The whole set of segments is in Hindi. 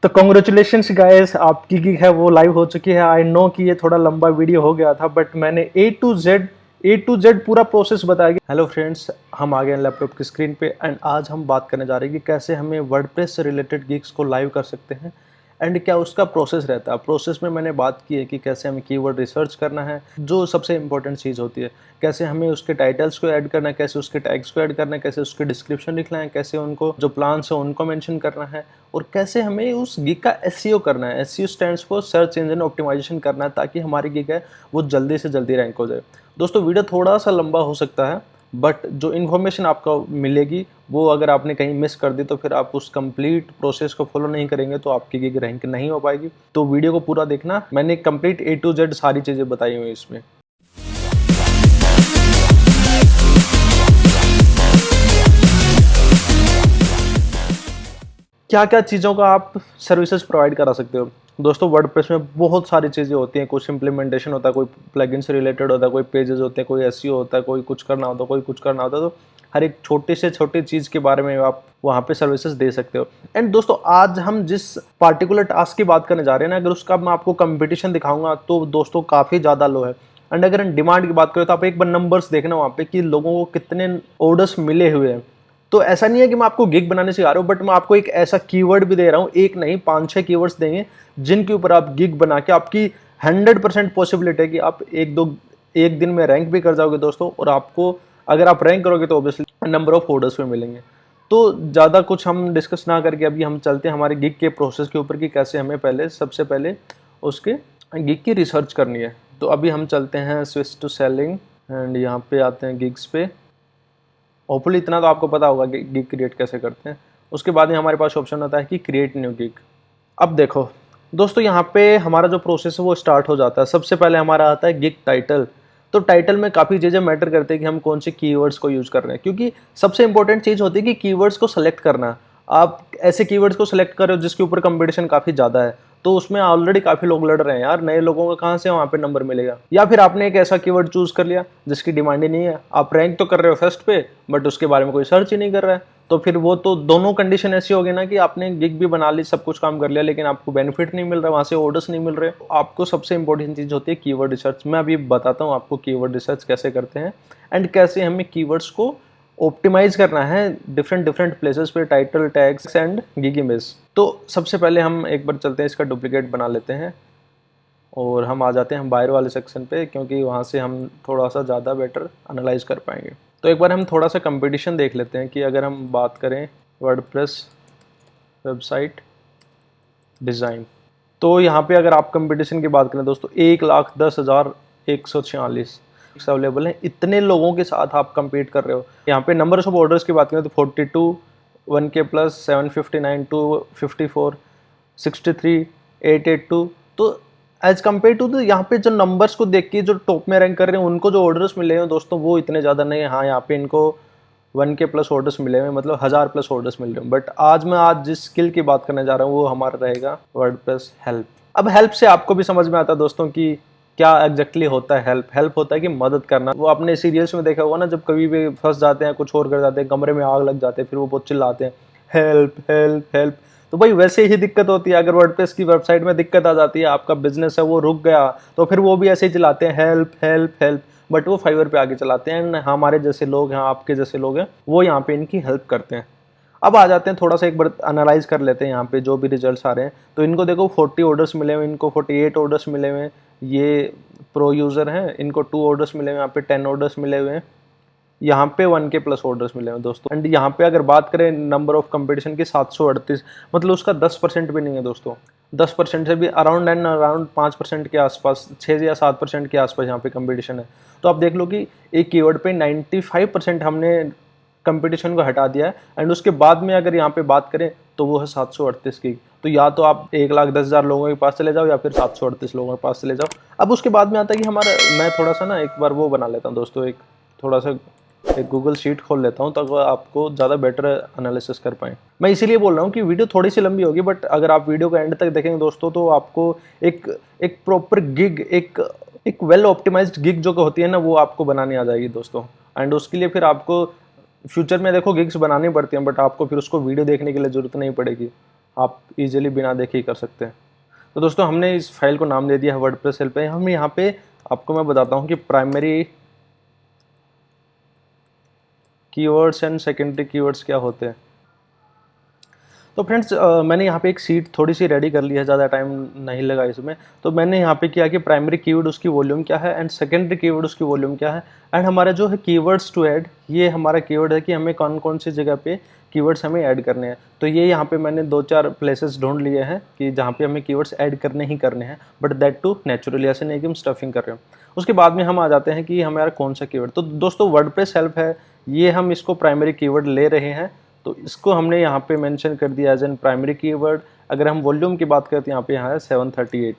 तो कॉन्ग्रेचुलेशंस गाइस, आपकी गिग है वो लाइव हो चुकी है। आई नो कि ये थोड़ा लंबा वीडियो हो गया था, बट मैंने ए टू जेड पूरा प्रोसेस बताया गया। हेलो फ्रेंड्स, हम आ गए लैपटॉप की स्क्रीन पे एंड आज हम बात करने जा रहे हैं कि कैसे हमें वर्डप्रेस से रिलेटेड गिग्स को लाइव कर सकते हैं एंड क्या उसका प्रोसेस रहता है। प्रोसेस में मैंने बात की है कि कैसे हमें कीवर्ड रिसर्च करना है, जो सबसे इंपॉर्टेंट चीज़ होती है, कैसे हमें उसके टाइटल्स को ऐड करना है, कैसे उसके टैग्स को ऐड करना है, कैसे उसके डिस्क्रिप्शन लिखना है, कैसे उनको जो प्लान्स है उनको मेंशन करना है और कैसे हमें उस गिग का एसईओ करना है। SEO stands for search engine optimisation करना है, ताकि हमारी गिग है वो जल्दी से जल्दी रैंक हो जाए। दोस्तों वीडियो थोड़ा सा लंबा हो सकता है, बट जो इन्फॉर्मेशन आपको मिलेगी वो अगर आपने कहीं मिस कर दी तो फिर आप उस कंप्लीट प्रोसेस को फॉलो नहीं करेंगे तो आपकी गिग रैंक नहीं हो पाएगी। तो वीडियो को पूरा देखना, मैंने कंप्लीट ए टू जेड सारी चीज़ें बताई हुई इसमें। क्या क्या चीज़ों का आप सर्विसेज प्रोवाइड करा सकते हो। दोस्तों वर्डप्रेस में बहुत सारी चीज़ें होती हैं, कुछ इम्प्लीमेंटेशन होता है, कोई प्लगइन से रिलेटेड होता है, कोई पेजेस होते हैं, कोई एसईओ होता है, कोई कुछ करना होता है, कोई कुछ करना होता है। तो हर एक छोटी से छोटी चीज़ के बारे में आप वहाँ पे सर्विसेज दे सकते हो। एंड दोस्तों आज हम जिस पार्टिकुलर टास्क की बात करने जा रहे हैं ना, अगर उसका मैं आपको कंपटीशन दिखाऊंगा तो दोस्तों काफ़ी ज़्यादा लो है। एंड अगर हम डिमांड की बात करें तो आप एक बार नंबर्स देखना वहाँ पे कि लोगों को कितने ऑर्डर्स मिले हुए हैं। तो ऐसा नहीं है कि मैं आपको गिग बनाने सिखा रहा हूँ, बट मैं आपको एक ऐसा कीवर्ड भी दे रहा हूँ, एक नहीं 5-6 कीवर्ड्स देंगे जिनके ऊपर आप गिग बना के आपकी 100% पॉसिबिलिटी है कि आप एक दिन में रैंक भी कर जाओगे दोस्तों। और आपको अगर आप रैंक करोगे तो ऑब्वियसली नंबर ऑफ ऑर्डर्स भी मिलेंगे। तो ज़्यादा कुछ हम डिस्कस ना करके अभी हम चलते हैं हमारे गिग के प्रोसेस के ऊपर कि कैसे हमें सबसे पहले उसके गिग की रिसर्च करनी है। तो अभी हम चलते हैं स्विच टू सेलिंग एंड यहाँ पे आते हैं गिग्स पे। होपफुली इतना तो आपको पता होगा कि गिग क्रिएट कैसे करते हैं। उसके बाद में हमारे पास ऑप्शन होता है कि क्रिएट न्यू गिग। अब देखो दोस्तों, यहाँ पे हमारा जो प्रोसेस है वो स्टार्ट हो जाता है। सबसे पहले हमारा आता है गिग टाइटल। तो टाइटल में काफ़ी चीज़ें मैटर करते हैं कि हम कौन से कीवर्ड्स को यूज़ कर रहे हैं, क्योंकि सबसे इंपॉर्टेंट चीज़ होती है कि कीवर्ड्स को सेलेक्ट करना। आप ऐसे कीवर्ड्स को सेलेक्ट कर रहे हो जिसके ऊपर कंपटीशन काफ़ी ज़्यादा है, तो उसमें ऑलरेडी काफ़ी लोग लड़ रहे हैं यार, नए लोगों का कहाँ से वहाँ पे नंबर मिलेगा। या फिर आपने एक ऐसा कीवर्ड चूज़ कर लिया जिसकी डिमांड ही नहीं है, आप रैंक तो कर रहे हो फर्स्ट पे बट उसके बारे में कोई सर्च ही नहीं कर रहा है, तो फिर वो तो दोनों कंडीशन ऐसी होगी ना कि आपने गिग भी बना ली, सब कुछ काम कर लिया, लेकिन आपको बेनिफिट नहीं मिल रहा, वहाँ से ऑर्डर्स नहीं मिल रहे। आपको सबसे इंपॉर्टेंट चीज़ होती है कीवर्ड रिसर्च। मैं अभी बताता हूँ आपको कीवर्ड रिसर्च कैसे करते हैं एंड कैसे हमें कीवर्ड्स को ऑप्टिमाइज करना है डिफरेंट प्लेसेस पे, title, tags and gig image. तो सबसे पहले हम एक बार चलते हैं, इसका डुप्लीकेट बना लेते हैं और हम आ जाते हैं बायर वाले सेक्शन पे, क्योंकि वहाँ से हम थोड़ा सा ज़्यादा बेटर एनालाइज कर पाएंगे। तो एक बार हम थोड़ा सा कंपटीशन देख लेते हैं कि अगर हम बात करें वर्डप्रेस वेबसाइट डिज़ाइन, तो यहाँ पे अगर आप कंपटीशन की बात करें दोस्तों 1,10,146 अवेलेबल हैं। इतने लोगों के साथ आप compete कर रहे हो। यहाँ पे नंबर्स ऑफ ऑर्डर्स की बात करें तो 42, 1K प्लस, 759, 254, 63, 882। तो एज कम्पेयर टू, तो यहाँ पे जो नंबर्स को देख के जो टॉप में रैंक कर रहे हैं उनको जो ऑर्डर्स मिले हैं दोस्तों वो इतने ज़्यादा नहीं है। हाँ, यहाँ पे इनको 1K प्लस ऑर्डर्स मिले हुए, मतलब 1000 प्लस ऑर्डर्स मिल रहे हैं। बट आज जिस स्किल की बात करने जा रहा हूँ वो हमारा रहेगा वर्डप्रेस हेल्प। अब हेल्प से आपको भी समझ में आता है दोस्तों कि क्या एग्जैक्टली होता है हेल्प। हेल्प होता है कि मदद करना। वो आपने सीरियल्स में देखा होगा ना, जब कभी भी फंस जाते हैं, कुछ और कर जाते हैं, कमरे में आग लग जाते हैं, फिर वो बहुत चिल्लाते हैं हेल्प हेल्प हेल्प। तो भाई वैसे ही दिक्कत होती है। अगर वर्डप्रेस की वेबसाइट में दिक्कत आ जाती है, आपका बिजनेस है वो रुक गया, तो फिर वो भी ऐसे ही चलाते हैं हेल्प हेल्प हेल्प, बट वो फाइवर पे आके चलाते हैं। हमारे जैसे लोग हैं, आपके जैसे लोग हैं, वो यहाँ पे इनकी हेल्प करते हैं। अब आ जाते हैं थोड़ा सा एक बार एनालाइज कर लेते हैं यहाँ पे जो भी रिजल्ट्स आ रहे हैं। तो इनको देखो 40 ऑर्डर्स मिले हुए, इनको 48 ऑर्डर्स मिले हुए हैं, ये प्रो यूज़र हैं, इनको 2 ऑर्डर्स मिले हुए, यहाँ पे 10 ऑर्डर्स मिले हुए हैं, यहाँ पे 1K प्लस ऑर्डर्स मिले हुए दोस्तों। एंड यहाँ पे अगर बात करें नंबर ऑफ कंपटीशन की 738, मतलब उसका 10% भी नहीं है दोस्तों। 10% से भी अराउंड 5% के आसपास, 6 या 7% के आसपास यहाँ पे कंपटीशन है। तो आप देख लो कि एक कीवर्ड पे 95% हमने कंपटीशन को हटा दिया है। एंड उसके बाद में अगर यहाँ पे बात करें तो वो है 738 की। तो या तो आप 1,10,000 लोगों के पास चले जाओ या फिर 738 लोगों के पास चले जाओ। अब उसके बाद में आता है कि मैं थोड़ा सा ना एक बार वो बना लेता हूँ दोस्तों, एक गूगल शीट खोल लेता हूँ ताकि आपको ज़्यादा बेटर एनालिसिस कर पाएँ। मैं इसीलिए बोल रहा हूँ कि वीडियो थोड़ी सी लंबी होगी, बट अगर आप वीडियो को एंड तक देखेंगे दोस्तों तो आपको एक प्रॉपर गिग, एक वेल ऑप्टिमाइज्ड गिग जो होती है ना, वो आपको बनानी आ जाएगी दोस्तों। एंड उसके लिए फिर आपको फ्यूचर में देखो गिग्स बनानी पड़ती हैं, बट आपको फिर उसको वीडियो देखने के लिए ज़रूरत नहीं पड़ेगी। आप इजीली बिना देखे ही कर सकते हैं। तो दोस्तों हमने इस फाइल को नाम दे दिया है वर्डप्रेस हेल्प पे। हम यहाँ पे आपको मैं बताता हूँ कि primary keywords and secondary keywords क्या होते हैं। तो फ्रेंड्स मैंने यहाँ पे एक सीट थोड़ी सी रेडी कर ली है, ज़्यादा टाइम नहीं लगा इसमें। तो मैंने यहाँ पे किया कि प्राइमरी कीवर्ड उसकी वॉल्यूम क्या है एंड सेकेंडरी कीवर्ड उसकी वॉल्यूम क्या है, एंड हमारा जो है कीवर्ड्स टू ऐड, ये हमारा कीवर्ड है कि हमें कौन कौन सी जगह पे कीवर्ड्स हमें ऐड करने हैं। तो ये यहाँ पे मैंने 2-4 प्लेसेस ढूंढ लिए हैं कि जहाँ पे हमें कीवर्ड्स ऐड करने ही करने हैं, बट दैट टू नेचुरली, ऐसे नहीं कि हम स्टफिंग कर रहे हैं। उसके बाद में हम आ जाते हैं कि हमारा कौन सा कीवर्ड। तो दोस्तों वर्डप्रेस हेल्प है, ये हम इसको प्राइमरी कीवर्ड ले रहे हैं, तो इसको हमने यहाँ पे मेंशन कर दिया एज एन प्राइमरी कीवर्ड। अगर हम वॉल्यूम की बात करें तो यहाँ है 738।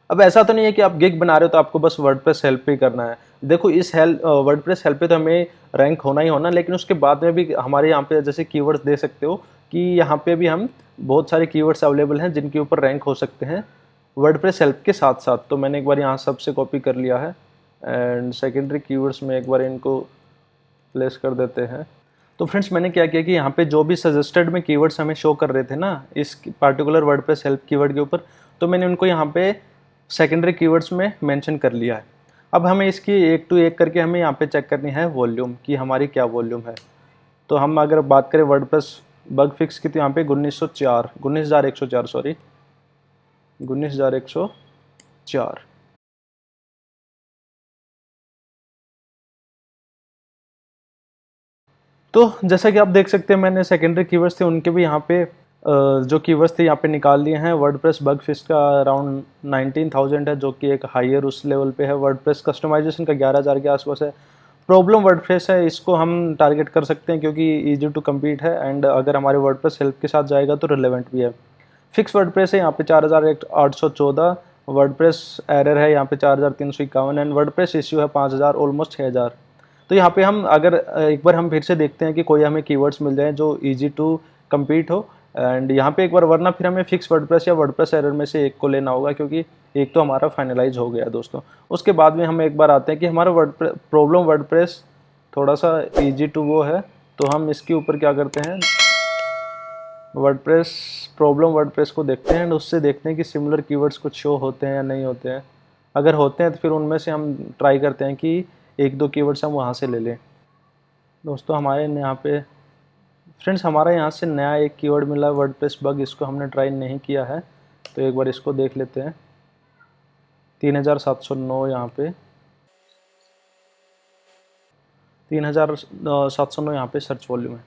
अब ऐसा तो नहीं है कि आप गिग बना रहे हो तो आपको बस वर्डप्रेस हेल्प पे करना है। देखो इस वर्डप्रेस हेल्प पे तो हमें रैंक होना ही होना, लेकिन उसके बाद में भी हमारे यहाँ पे जैसे कीवर्ड्स दे सकते हो कि यहाँ पे भी हम बहुत सारे कीवर्ड्स अवेलेबल हैं जिनके ऊपर रैंक हो सकते हैं वर्डप्रेस हेल्प के साथ साथ। तो मैंने एक बार यहाँ सबसे कॉपी कर लिया है एंड सेकेंडरी कीवर्ड्स में एक बार इनको प्लेस कर देते हैं। तो फ्रेंड्स मैंने क्या किया कि यहाँ पे जो भी सजेस्टेड में कीवर्ड्स हमें शो कर रहे थे ना इस पार्टिकुलर वर्डप्रेस हेल्प कीवर्ड के ऊपर, तो मैंने उनको यहाँ पे सेकेंडरी कीवर्ड्स में मेंशन कर लिया है। अब हमें इसकी एक टू एक करके हमें यहाँ पे चेक करनी है वॉल्यूम कि हमारी क्या वॉल्यूम है। तो हम अगर बात करें वर्डप्रेस बग फिक्स की, तो यहाँ पे 19,104 सॉरी 19,104। तो जैसा कि आप देख सकते हैं मैंने सेकेंडरी कीवर्ड्स थे उनके भी यहाँ पे जो कीवर्ड्स थे यहाँ पे निकाल लिए हैं। वर्डप्रेस बग फिक्स का अराउंड 19,000 है, जो कि एक हायर उस लेवल पे है। वर्डप्रेस कस्टमाइजेशन का 11,000 के आसपास है। प्रॉब्लम वर्डप्रेस है, इसको हम टारगेट कर सकते हैं क्योंकि ईजी टू कम्पीट है एंड अगर हमारे वर्डप्रेस हेल्प के साथ जाएगा तो रिलेवेंट भी है। फिक्स वर्डप्रेस है यहाँ पे 4,814। वर्डप्रेस एरर है यहाँ पे 4,351 एंड वर्डप्रेस इश्यू है 5,000, ऑलमोस्ट 6,000। तो यहाँ पे हम अगर एक बार हम फिर से देखते हैं कि कोई हमें कीवर्ड्स मिल जाए जो इजी टू कम्पीट हो एंड यहाँ पे एक बार, वरना फिर हमें फिक्स वर्डप्रेस या वर्डप्रेस एरर में से एक को लेना होगा क्योंकि एक तो हमारा फाइनलाइज हो गया दोस्तों। उसके बाद में हम एक बार आते हैं कि हमारा प्रॉब्लम वर्डप्रेस थोड़ा सा इजी टू वो है, तो हम इसके ऊपर क्या करते हैं वर्डप्रेस प्रॉब्लम वर्डप्रेस को देखते हैं एंड उससे देखते हैं कि सिमिलर कीवर्ड्स कुछ शो होते हैं या नहीं होते हैं। अगर होते हैं तो फिर उनमें से हम ट्राई करते हैं कि एक दो कीवर्ड्स हम वहाँ से ले लें। दोस्तों हमारे यहाँ पे फ्रेंड्स हमारा यहाँ से नया एक कीवर्ड मिला वर्डप्रेस बग, इसको हमने ट्राई नहीं किया है तो एक बार इसको देख लेते हैं। 3,709 यहाँ पे 3,709 यहाँ पे सर्च वॉल्यूम है।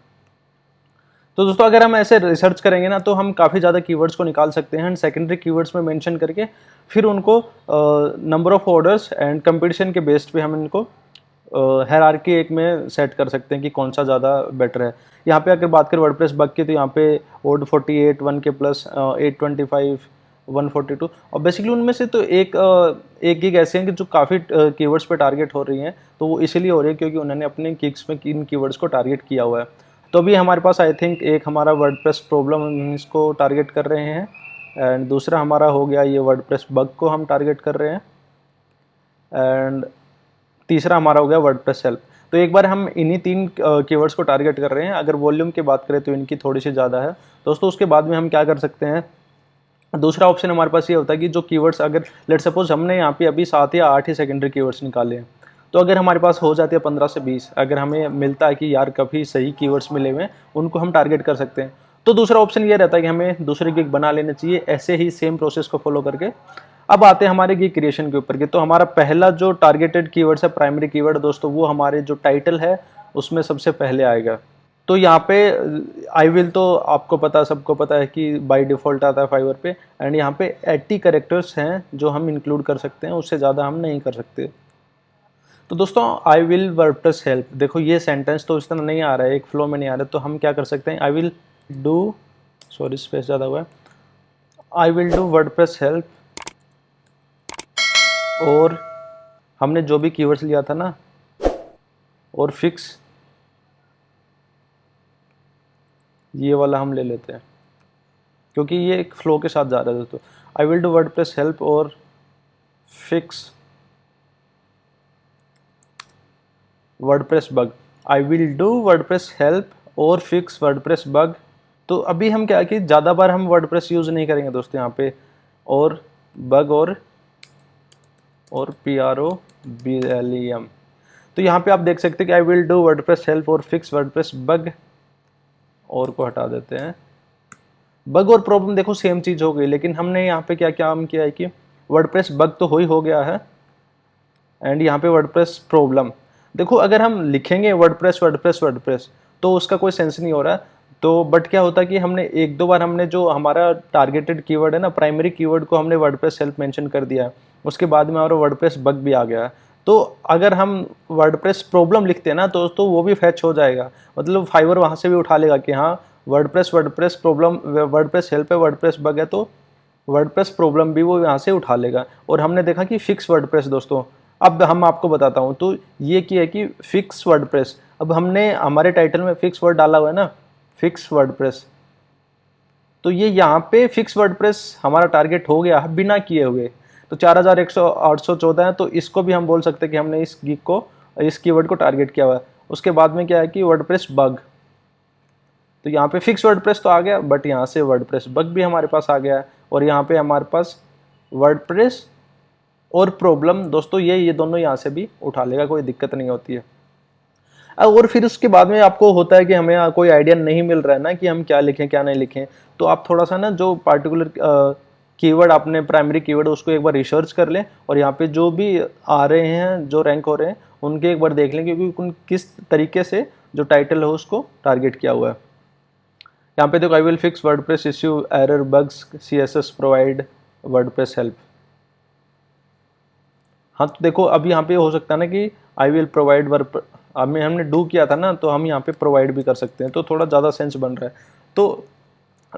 तो दोस्तों अगर हम ऐसे रिसर्च करेंगे ना तो हम काफ़ी ज़्यादा कीवर्ड्स को निकाल सकते हैं एंड सेकेंडरी कीवर्ड्स में मेंशन करके फिर उनको number of orders and competition के बेस्ड पे हम इनको हायरार्की एक में सेट कर सकते हैं कि कौन सा ज़्यादा बेटर है। यहाँ पे अगर बात करें वर्डप्रेस बग की, तो यहाँ पे ओड 48 1 के प्लस 825 142 और बेसिकली उनमें से तो एक गिग ऐसे हैं कि जो काफ़ी कीवर्ड्स पे टारगेट हो रही हैं, तो वो इसीलिए हो रही है क्योंकि उन्होंने अपने गिग्स में इन कीवर्ड्स को टारगेट किया हुआ है। तो अभी हमारे पास आई थिंक एक हमारा वर्डप्रेस प्रॉब्लम हम इसको टारगेट कर रहे हैं एंड दूसरा हमारा हो गया ये वर्डप्रेस बग को हम टारगेट कर रहे हैं एंड तीसरा हमारा हो गया वर्डप्रेस हेल्प। तो एक बार हम इन्हीं 3 कीवर्ड्स को टारगेट कर रहे हैं। अगर वॉल्यूम की बात करें तो इनकी थोड़ी सी ज़्यादा है दोस्तों। उसके बाद में हम क्या कर सकते हैं, दूसरा ऑप्शन हमारे पास ये होता है कि जो कीवर्ड्स अगर लेट सपोज हमने यहाँ पे अभी 7 या 8 ही सेकेंडरी कीवर्ड्स निकाले हैं, तो अगर हमारे पास हो जाते हैं 15 से 20, अगर हमें मिलता है कि यार कभी सही कीवर्ड्स मिले हुए उनको हम टारगेट कर सकते हैं। तो दूसरा ऑप्शन ये रहता है कि हमें दूसरे गिग बना लेने चाहिए ऐसे ही सेम प्रोसेस को फॉलो करके। अब आते हैं हमारे गिग क्रिएशन के ऊपर के, तो हमारा पहला जो टारगेटेड कीवर्ड्स है प्राइमरी कीवर्ड दोस्तों, वो हमारे जो टाइटल है उसमें सबसे पहले आएगा। तो यहाँ पे आई विल तो आपको पता, सबको पता है कि बाय डिफ़ॉल्ट आता है फाइवर पे एंड यहाँ पे 80 कैरेक्टर्स हैं जो हम इंक्लूड कर सकते हैं, उससे ज़्यादा हम नहीं कर सकते। तो दोस्तों आई विल वर्डप्रेस हेल्प, देखो ये सेंटेंस तो इस तरह नहीं आ रहा है, एक फ्लो में नहीं आ रहा है, तो हम क्या कर सकते हैं, आई विल डू, सॉरी स्पेस ज़्यादा हुआ है, आई विल डू वर्डप्रेस हेल्प, और हमने जो भी कीवर्ड्स लिया था ना, और फिक्स, ये वाला हम ले लेते हैं क्योंकि ये एक फ्लो के साथ जा रहा है दोस्तों। I will do WordPress help और fix WordPress bug, I will do WordPress help और फिक्स वर्डप्रेस बग तो अभी हम क्या है कि ज़्यादा बार हम वर्डप्रेस यूज़ नहीं करेंगे दोस्तों यहाँ पे, और बग और PROBLEM। तो यहाँ पे आप देख सकते हैं कि I will do WordPress help और फिक्स वर्डप्रेस बग, और को हटा देते हैं। बग और प्रॉब्लम देखो सेम चीज़ हो गई, लेकिन हमने यहाँ पे क्या काम किया है कि वर्डप्रेस बग तो हो गया है, एंड यहाँ पे वर्डप्रेस प्रॉब्लम। देखो अगर हम लिखेंगे वर्डप्रेस वर्डप्रेस वर्डप्रेस तो उसका कोई सेंस नहीं हो रहा है। तो बट क्या होता है कि हमने एक दो बार हमने जो हमारा टारगेटेड कीवर्ड है ना, प्राइमरी कीवर्ड को हमने वर्डप्रेस हेल्प मेंशन कर दिया है, उसके बाद में हमारा वर्डप्रेस बग भी आ गया है। तो अगर हम वर्डप्रेस प्रॉब्लम लिखते हैं ना तो वो भी फैच हो जाएगा, मतलब फाइवर वहाँ से भी उठा लेगा कि हाँ WordPress WordPress problem, WordPress help है, वर्डप्रेस बग है, तो वर्डप्रेस प्रॉब्लम भी वो यहाँ से उठा लेगा। और हमने देखा कि फिक्स वर्डप्रेस दोस्तों, अब हम आपको बताता हूँ, तो ये क्या है कि फिक्स वर्डप्रेस, अब हमने हमारे टाइटल में फिक्स वर्ड डाला हुआ है ना, फिक्स वर्डप्रेस, तो ये यहाँ पे फिक्स वर्डप्रेस हमारा टारगेट हो गया बिना किए हुए। तो 4114 है, तो इसको भी हम बोल सकते हैं कि हमने इस गिग को, इस कीवर्ड को टारगेट किया हुआ है। उसके बाद में क्या है कि वर्डप्रेस बग, तो यहाँ पे फिक्स वर्डप्रेस तो आ गया, बट यहाँ से वर्डप्रेस बग भी हमारे पास आ गया है, और यहाँ पे हमारे पास वर्डप्रेस और प्रॉब्लम दोस्तों, ये दोनों यहाँ से भी उठा लेगा, कोई दिक्कत नहीं होती है। और फिर उसके बाद में आपको होता है कि हमें कोई आइडिया नहीं मिल रहा है ना कि हम क्या लिखें क्या नहीं लिखें, तो आप थोड़ा सा ना जो पार्टिकुलर कीवर्ड आपने प्राइमरी कीवर्ड उसको एक बार रिसर्च कर लें, और यहाँ पे जो भी आ रहे हैं जो रैंक हो रहे हैं उनके एक बार देख लें, क्योंकि उन किस तरीके से जो टाइटल है उसको टारगेट किया हुआ है। यहाँ पे देखो आई will fix WordPress issue error bugs CSS provide WordPress help. हाँ तो देखो अभी यहाँ पे हो सकता है ना कि आई विल प्रोवाइड वर्ड, हमें हमने डू किया था ना, तो हम यहाँ पे प्रोवाइड भी कर सकते हैं, तो थोड़ा ज़्यादा सेंस बन रहा है। तो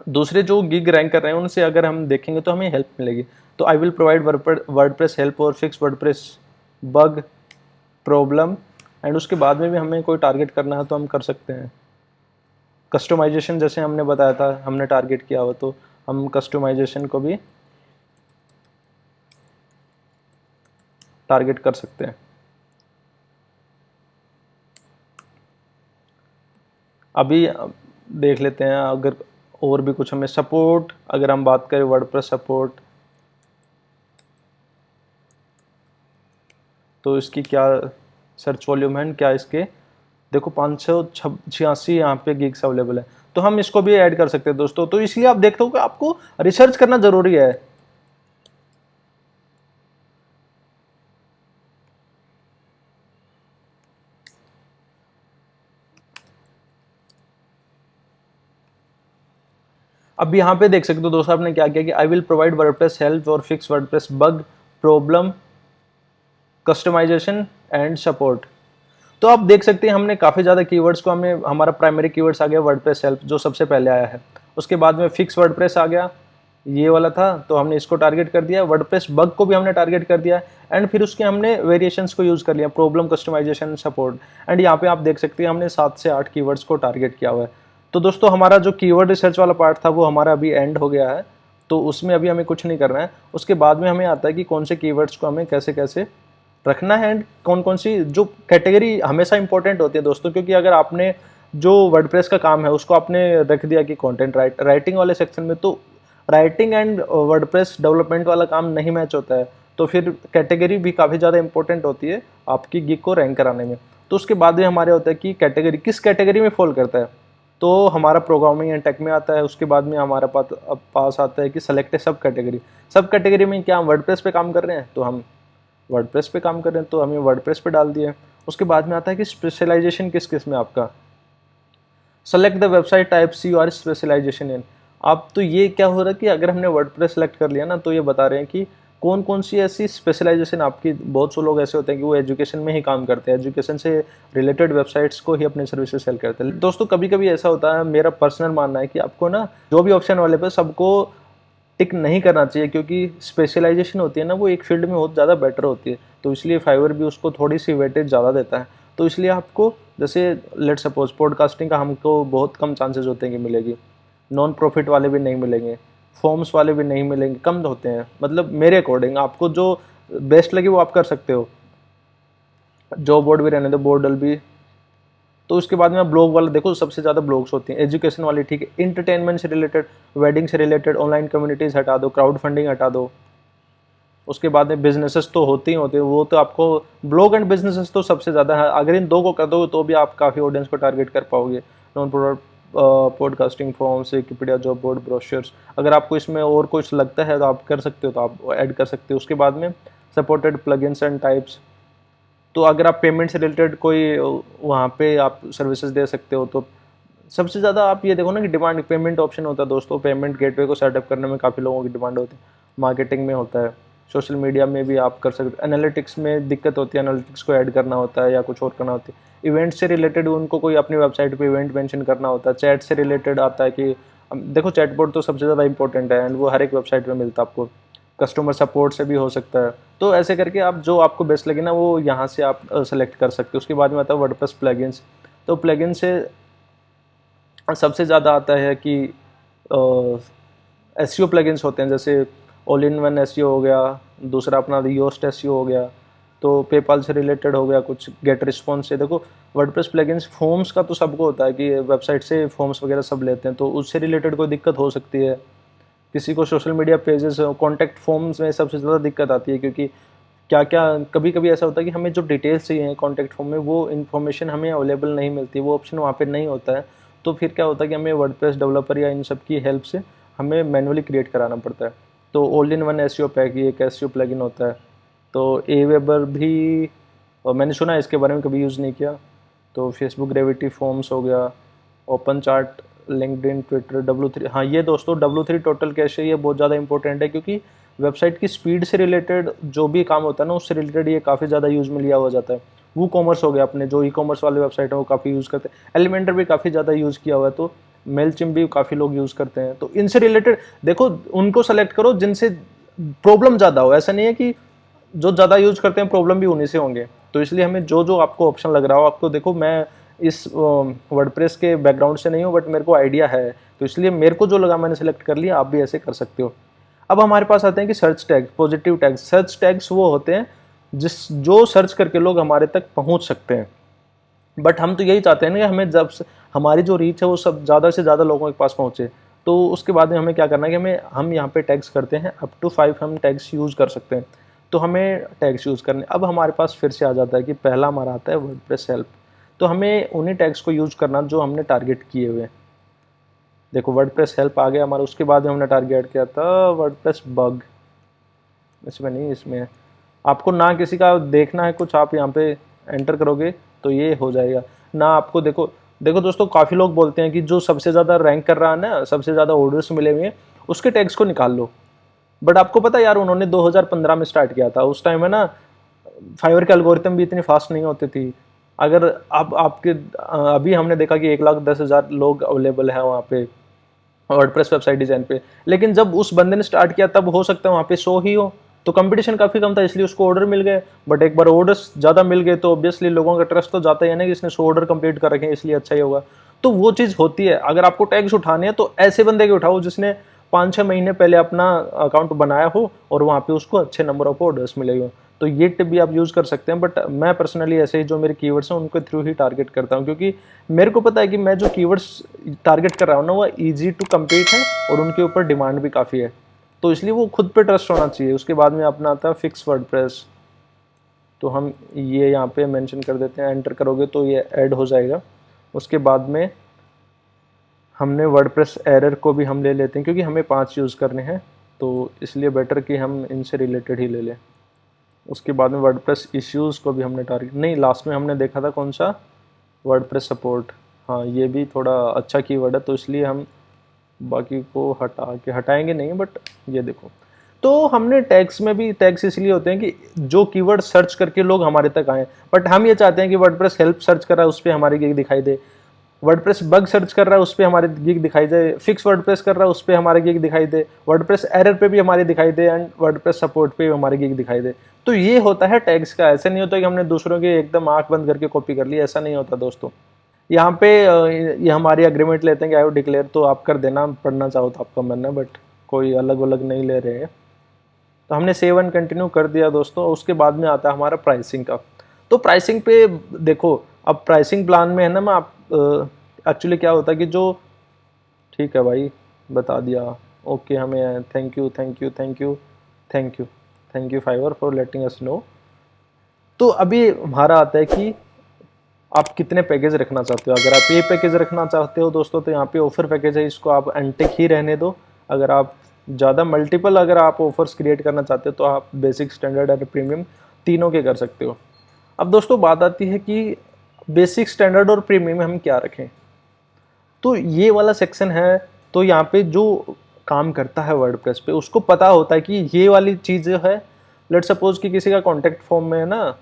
दूसरे जो गिग रैंक कर रहे हैं उनसे अगर हम देखेंगे तो हमें हेल्प मिलेगी। तो I will provide WordPress help और fix WordPress bug problem, and उसके बाद में भी हमें कोई टारगेट करना है तो हम कर सकते हैं। कस्टमाइजेशन जैसे हमने बताया था हमने टारगेट किया हुआ, तो हम कस्टमाइजेशन को भी टारगेट कर सकते हैं। अभी देख लेते हैं अगर और भी कुछ हमें सपोर्ट, अगर हम बात करें वर्डप्रेस सपोर्ट, तो इसकी क्या सर्च वॉल्यूम है, क्या इसके देखो 586 यहाँ पे गिग्स अवेलेबल है, तो हम इसको भी ऐड कर सकते हैं दोस्तों। तो इसलिए आप देखते हो कि आपको रिसर्च करना जरूरी है। अब यहाँ पे देख सकते हो दोस्तों आपने क्या किया कि I will provide WordPress help और fix WordPress bug problem customization and support. तो आप देख सकते हैं हमने काफ़ी ज़्यादा कीवर्ड्स को, हमें हमारा प्राइमरी कीवर्ड्स आ गया वर्डप्रेस हेल्प जो सबसे पहले आया है, उसके बाद में फिक्स वर्डप्रेस आ गया, ये वाला था, तो हमने इसको टारगेट कर दिया। वर्डप्रेस बग को भी हमने टारगेट कर दिया, एंड फिर उसके हमने वेरिएशंस को यूज़ कर लिया, प्रॉब्लम कस्टमाइजेशन सपोर्ट, एंड यहाँ पे आप देख सकते हैं हमने 7 से 8 कीवर्ड्स को टारगेट किया हुआ है। तो दोस्तों हमारा जो कीवर्ड रिसर्च वाला पार्ट था वो हमारा अभी एंड हो गया है, तो उसमें अभी हमें कुछ नहीं करना है। उसके बाद में हमें आता है कि कौन से कीवर्ड्स को हमें कैसे कैसे रखना है, एंड कौन कौन सी जो कैटेगरी हमेशा इंपॉर्टेंट होती है दोस्तों, क्योंकि अगर आपने जो वर्डप्रेस का काम है उसको आपने रख दिया कि कंटेंट राइटिंग वाले सेक्शन में, तो राइटिंग एंड वर्डप्रेस डेवलपमेंट वाला काम नहीं मैच होता है, तो फिर कैटेगरी भी काफ़ी ज़्यादा इंपॉर्टेंट होती है आपकी गिग को रैंक कराने में। तो उसके बाद में हमारे होता है कि कैटेगरी किस कैटेगरी में फॉल करता है, तो हमारा प्रोग्रामिंग एंड टेक में आता है। उसके बाद में हमारा पास आता है कि सेलेक्ट है सब कैटेगरी। सब कैटेगरी में क्या हम वर्डप्रेस पे काम कर रहे हैं, तो हम वर्डप्रेस पे काम कर रहे हैं तो हमें वर्डप्रेस पे डाल दिए। उसके बाद में आता है कि स्पेशलाइजेशन किस किस में आपका, सेलेक्ट द वेबसाइट टाइप सी और स्पेशलाइजेशन इन। आप तो ये क्या हो रहा है कि अगर हमने वर्डप्रेस सेलेक्ट कर लिया ना, तो ये बता रहे हैं कि कौन कौन सी ऐसी स्पेशलाइजेशन आपकी, बहुत से लोग ऐसे होते हैं कि वो एजुकेशन में ही काम करते हैं, एजुकेशन से रिलेटेड वेबसाइट्स को ही अपने सर्विसेज सेल करते हैं। दोस्तों कभी कभी ऐसा होता है, मेरा पर्सनल मानना है कि आपको ना जो भी ऑप्शन वाले पे सबको टिक नहीं करना चाहिए, क्योंकि स्पेशलाइजेशन होती है ना वो एक फील्ड में बहुत ज़्यादा बेटर होती है, तो इसलिए फाइवर भी उसको थोड़ी सी वेटेज ज़्यादा देता है। तो इसलिए आपको जैसे लेट सपोज पॉडकास्टिंग का हमको बहुत कम चांसेस होते हैं कि मिलेगी, नॉन प्रॉफिट वाले भी नहीं मिलेंगे, फॉर्म्स वाले भी नहीं मिलेंगे, कम होते हैं। मतलब मेरे अकॉर्डिंग आपको जो बेस्ट लगे वो आप कर सकते हो। जॉब बोर्ड भी रहने दो, बोर्डल भी, तो उसके बाद में ब्लॉग वाला देखो, सबसे ज़्यादा ब्लॉग्स होती हैं। एजुकेशन वाली ठीक है, इंटरटेनमेंट से रिलेटेड, वेडिंग से रिलेटेड, ऑनलाइन कम्युनिटीज़ हटा दो, क्राउड फंडिंग हटा दो। उसके बाद में बिजनेसेस तो होते ही होते हैं, वो तो आपको ब्लॉग एंड बिजनेसेस तो सबसे ज़्यादा है। अगर इन दो को कर दोगे तो भी आप काफ़ी ऑडियंस को टारगेट कर पाओगे। Non product podcasting forms, Wikipedia, job board, brochures. अगर आपको इसमें और कुछ लगता है तो आप कर सकते हो, तो आप ऐड कर सकते हो। उसके बाद में सपोर्टेड प्लगइन्स एंड टाइप्स, तो अगर आप पेमेंट से रिलेटेड कोई वहाँ पे आप सर्विसेज दे सकते हो। तो सबसे ज़्यादा आप ये देखो ना कि डिमांड पेमेंट ऑप्शन होता है दोस्तों। पेमेंट गेटवे को सेटअप करने में काफ़ी लोगों की डिमांड होती है। मार्केटिंग में होता है, सोशल मीडिया में भी आप कर सकते हो। एनालिटिक्स में दिक्कत होती है, एनालिटिक्स को ऐड करना होता है या कुछ और करना होता है। इवेंट से रिलेटेड उनको कोई अपनी वेबसाइट पे इवेंट मेंशन करना होता है। चैट से रिलेटेड आता है कि देखो चैटबॉट तो सबसे ज़्यादा इंपॉर्टेंट है एंड वो हर एक वेबसाइट पे मिलता है आपको। कस्टमर सपोर्ट से भी हो सकता है। तो ऐसे करके आप जो आपको बेस्ट लगे ना वो यहाँ से आप सेलेक्ट कर सकते हो। उसके बाद में आता है वर्डप्रेस प्लगइन्स। तो प्लगइन से सबसे ज़्यादा आता है कि एसईओ प्लगइन्स होते हैं, जैसे ऑल इन वन एसईओ हो गया, दूसरा अपना योस्ट एसईओ हो गया, तो पेपाल से रिलेटेड हो गया कुछ, गेट रिस्पॉन्स से। देखो वर्डप्रेस प्लगइन्स फॉर्म्स का तो सबको होता है कि वेबसाइट से फॉर्म्स वगैरह सब लेते हैं, तो उससे रिलेटेड कोई दिक्कत हो सकती है। किसी को social media pages, contact forms में सबसे ज़्यादा दिक्कत आती है, क्योंकि क्या क्या कभी कभी ऐसा होता है कि हमें जो डिटेल्स चाहिए कॉन्टैक्ट फॉर्म में वो इन्फॉर्मेशन हमें अवेलेबल नहीं मिलती, वो ऑप्शन वहाँ पे नहीं होता है। तो फिर क्या होता है कि हमें वर्डप्रेस डेवलपर या इन सब की हेल्प से हमें मैनुअली क्रिएट कराना पड़ता है। तो all in one SEO pack, ये एक एसईओ प्लगइन होता है। तो एवेबर भी मैंने सुना है, इसके बारे में कभी यूज़ नहीं किया। तो फेसबुक ग्रेविटी फॉर्म्स हो गया, open chart, LinkedIn, Twitter, W3। हाँ ये दोस्तों W3 टोटल कैश है, ये बहुत ज़्यादा इंपॉर्टेंट है, क्योंकि वेबसाइट की स्पीड से रिलेटेड जो भी काम होता है ना उससे रिलेटेड ये काफ़ी ज़्यादा यूज़ में लिया हुआ जाता है। वो कॉमर्स हो गया, अपने जो ई कॉमर्स वाले वेबसाइट है वो काफ़ी यूज़ करते हैं। एलिमेंटर भी काफ़ी ज़्यादा यूज़ किया हुआ है, तो मेलचिम्प भी काफ़ी लोग यूज़ करते हैं। तो इनसे रिलेटेड देखो उनको सेलेक्ट करो जिनसे प्रॉब्लम ज़्यादा हो। ऐसा नहीं है कि जो ज़्यादा यूज़ करते हैं प्रॉब्लम भी उन्हीं से होंगे। तो इसलिए हमें जो जो आपको ऑप्शन लग रहा हो, आपको देखो मैं इस वर्डप्रेस के बैकग्राउंड से नहीं हूँ, बट मेरे को आइडिया है, तो इसलिए मेरे को जो लगा मैंने सेलेक्ट कर लिया। आप भी ऐसे कर सकते हो। अब हमारे पास आते हैं कि search tag, positive tags. Search tags वो होते हैं जो सर्च करके लोग हमारे तक पहुँच सकते हैं। बट हम तो यही चाहते हैं ना कि हमें जब हमारी जो रीच है वो सब ज़्यादा से ज़्यादा लोगों के पास पहुँचे। तो उसके बाद में हमें क्या करना है कि हम यहाँ पे टैग्स करते हैं, अप टू 5 हम टैग्स यूज़ कर सकते हैं। तो हमें टैग्स यूज़ करने, अब हमारे पास फिर से आ जाता है कि पहला हमारा आता है वर्डप्रेस हेल्प। तो हमें उन्हीं टैग्स को यूज़ करना जो हमने टारगेट किए हुए हैं। देखो वर्डप्रेस हेल्प आ गया हमारा। उसके बाद में हमने टारगेट किया था वर्डप्रेस बग। इसमें नहीं, इसमें आपको ना किसी का देखना है कुछ, आप यहाँ पे एंटर करोगे तो ये हो जाएगा ना। आपको देखो देखो दोस्तों, काफ़ी लोग बोलते हैं कि जो सबसे ज़्यादा रैंक कर रहा है ना, सबसे ज़्यादा ऑर्डर्स मिले हुए हैं, उसके टैग्स को निकाल लो। बट आपको पता है यार, उन्होंने 2015 में स्टार्ट किया था। उस टाइम है ना फाइवर के एल्गोरिथम भी इतनी फास्ट नहीं होती थी। अगर आप आपके अभी हमने देखा कि 1,10,000 लोग अवेलेबल हैं वहाँ पे वर्डप्रेस वेबसाइट डिज़ाइन पे, लेकिन जब उस बंदे ने स्टार्ट किया तब हो सकता है वहाँ पे 100 ही हो। तो कंपटीशन काफ़ी कम था, इसलिए उसको ऑर्डर मिल गए। बट एक बार ऑर्डर्स ज़्यादा मिल गए तो ऑब्वियसली लोगों का ट्रस्ट तो जाता ही है ना कि इसने 100 ऑर्डर कंप्लीट कर रखे हैं, इसलिए अच्छा ही होगा। तो वो चीज़ होती है। अगर आपको टैग्स उठाने हैं तो ऐसे बंदे के उठाओ जिसने 5-6 महीने पहले अपना अकाउंट बनाया हो और वहाँ पे उसको अच्छे नंबर ऑफ ऑर्डर्स मिले हो। तो ये टिप भी आप यूज़ कर सकते हैं। बट मैं पर्सनली ऐसे ही जो मेरे कीवर्ड्स हैं उनके थ्रू ही टारगेट करता हूँ, क्योंकि मेरे को पता है कि मैं जो कीवर्ड्स टारगेट कर रहा हूँ ना वो ईजी टू कम्पीट है और उनके ऊपर डिमांड भी काफ़ी है। तो इसलिए वो खुद पे ट्रस्ट होना चाहिए। उसके बाद में अपना आता है फिक्स वर्डप्रेस। तो हम ये यहाँ पे मेंशन कर देते हैं, एंटर करोगे तो ये ऐड हो जाएगा। उसके बाद में हमने वर्डप्रेस एरर को भी हम ले लेते हैं, क्योंकि हमें 5 यूज़ करने हैं, तो इसलिए बेटर कि हम इनसे रिलेटेड ही ले लें। उसके बाद में वर्डप्रेस इश्यूज़ को भी हमने टारगेट नहीं, लास्ट में हमने देखा था कौन सा, वर्डप्रेस सपोर्ट। हाँ ये भी थोड़ा अच्छा कीवर्ड है, तो इसलिए हम बाकी को हटाएंगे नहीं, बट ये देखो। तो हमने टैग्स में भी टैग्स इसलिए होते हैं कि जो कीवर्ड सर्च करके लोग हमारे तक आए। बट हम ये चाहते हैं कि वर्डप्रेस हेल्प सर्च कर रहा है उस पर हमारी गिग दिखाई दे, वर्डप्रेस बग सर्च कर रहा है उस पर हमारी गिग दिखाई दे, फिक्स वर्डप्रेस कर रहा है उस पर हमारी गिग दिखाई दे, वर्डप्रेस एरर पे भी हमारी दिखाई दे, एंड वर्डप्रेस सपोर्ट पे भी हमारी गिग दिखाई दे। तो ये होता है टैग्स का। ऐसा नहीं होता कि हमने दूसरों की एकदम आंख बंद करके कॉपी कर ली, ऐसा नहीं होता दोस्तों। यहाँ पे ये हमारी एग्रीमेंट लेते हैं कि आई वो डिक्लेयर, तो आप कर देना, पढ़ना चाहो तो आपका मन है, बट कोई अलग अलग नहीं ले रहे हैं। तो हमने सेव एंड कंटिन्यू कर दिया दोस्तों। उसके बाद में आता है हमारा प्राइसिंग का। तो प्राइसिंग पे देखो, अब प्राइसिंग प्लान में है ना, मैं आप एक्चुअली क्या होता है कि जो, ठीक है भाई बता दिया, ओके हमें, thank you thank you thank you thank you thank you Fiverr for letting us know. तो अभी हमारा आता है कि आप कितने पैकेज रखना चाहते हो। अगर आप ये पैकेज रखना चाहते हो दोस्तों तो यहाँ पे ऑफर पैकेज है, इसको आप अनटिक ही रहने दो। अगर आप ज़्यादा मल्टीपल अगर आप ऑफर्स क्रिएट करना चाहते हो तो आप बेसिक, स्टैंडर्ड और प्रीमियम तीनों के कर सकते हो। अब दोस्तों बात आती है कि बेसिक, स्टैंडर्ड और प्रीमियम हम क्या रखें। तो ये वाला सेक्शन है, तो यहाँ पे जो काम करता है वर्डप्रेस पे उसको पता होता है कि ये वाली चीज़ जो है, लेट सपोज कि किसी का कॉन्टैक्ट फॉर्म में है ना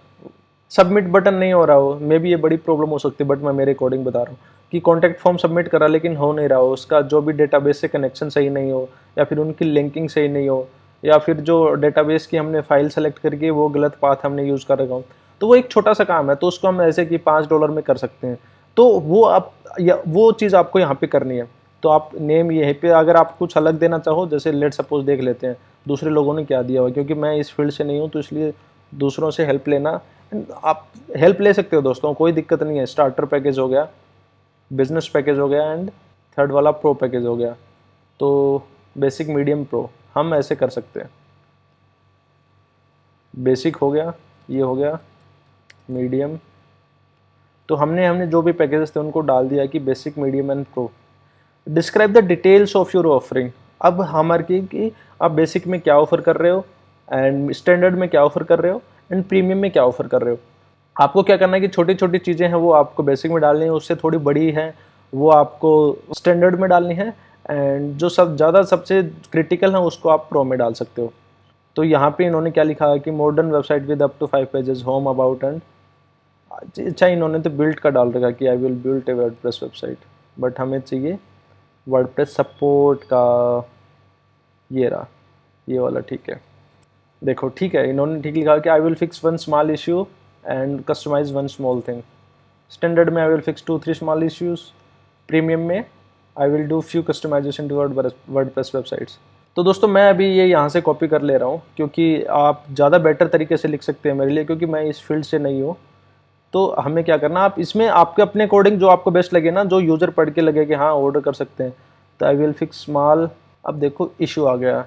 सबमिट बटन नहीं हो रहा हो, मे बी ये बड़ी प्रॉब्लम हो सकती है, बट मैं मेरे अकॉर्डिंग बता रहा हूँ कि कॉन्टैक्ट फॉर्म सबमिट करा लेकिन हो नहीं रहा हो, उसका जो भी डेटाबेस से कनेक्शन सही नहीं हो, या फिर उनकी लिंकिंग सही नहीं हो, या फिर जो डेटाबेस की हमने फाइल सेलेक्ट करके वो गलत पाथ हमने यूज़ कर रखा हो, तो वो एक छोटा सा काम है, तो उसको हम ऐसे कि $5 में कर सकते हैं। तो वो आप, या वो चीज़ आपको यहाँ पे करनी है। तो आप नेम यहीं पे अगर आप कुछ अलग देना चाहो, जैसे लेट सपोज देख लेते हैं दूसरे लोगों ने क्या दिया हुआ, क्योंकि मैं इस फील्ड से नहीं हूँ तो इसलिए दूसरों से हेल्प लेना, आप हेल्प ले सकते हो दोस्तों, कोई दिक्कत नहीं है। स्टार्टर पैकेज हो गया, बिजनेस पैकेज हो गया, एंड थर्ड वाला प्रो पैकेज हो गया। तो बेसिक, मीडियम, प्रो हम ऐसे कर सकते हैं। बेसिक हो गया, ये हो गया मीडियम, तो हमने जो भी पैकेजेस थे उनको डाल दिया कि basic, medium and pro. Describe the details of your offering. अब हमारे कि आप बेसिक में क्या ऑफर कर रहे हो, एंड स्टैंडर्ड में क्या ऑफर कर रहे हो, एंड प्रीमियम में क्या ऑफर कर रहे हो। आपको क्या करना है कि छोटी छोटी चीज़ें हैं वो आपको बेसिक में डालनी है, उससे थोड़ी बड़ी है वो आपको स्टैंडर्ड में डालनी है, एंड जो सब ज़्यादा सबसे क्रिटिकल है उसको आप प्रो में डाल सकते हो। तो यहाँ पे इन्होंने क्या लिखा है कि modern website with up to 5 pages, home, about and, अच्छा इन्होंने तो बिल्ड का डाल रखा कि I will build a WordPress website, but हमें चाहिए वर्डप्रेस सपोर्ट का, ये रहा, ये वाला ठीक है। देखो ठीक है, इन्होंने ठीक लिखा कि I will fix one small issue and customize one small thing. Standard में I will fix 2-3 small issues, premium में I will do few customization to WordPress websites. तो दोस्तों मैं अभी ये यहाँ से कॉपी कर ले रहा हूँ, क्योंकि आप ज़्यादा बेटर तरीके से लिख सकते हैं मेरे लिए, क्योंकि मैं इस फील्ड से नहीं हूँ। तो हमें क्या करना, आप इसमें आपके अपने अकॉर्डिंग जो आपको बेस्ट लगे ना, जो यूज़र पढ़ के लगे कि हाँ ऑर्डर कर सकते हैं, तो आई विल फिक्स स्मॉल। अब देखो इशू आ गया,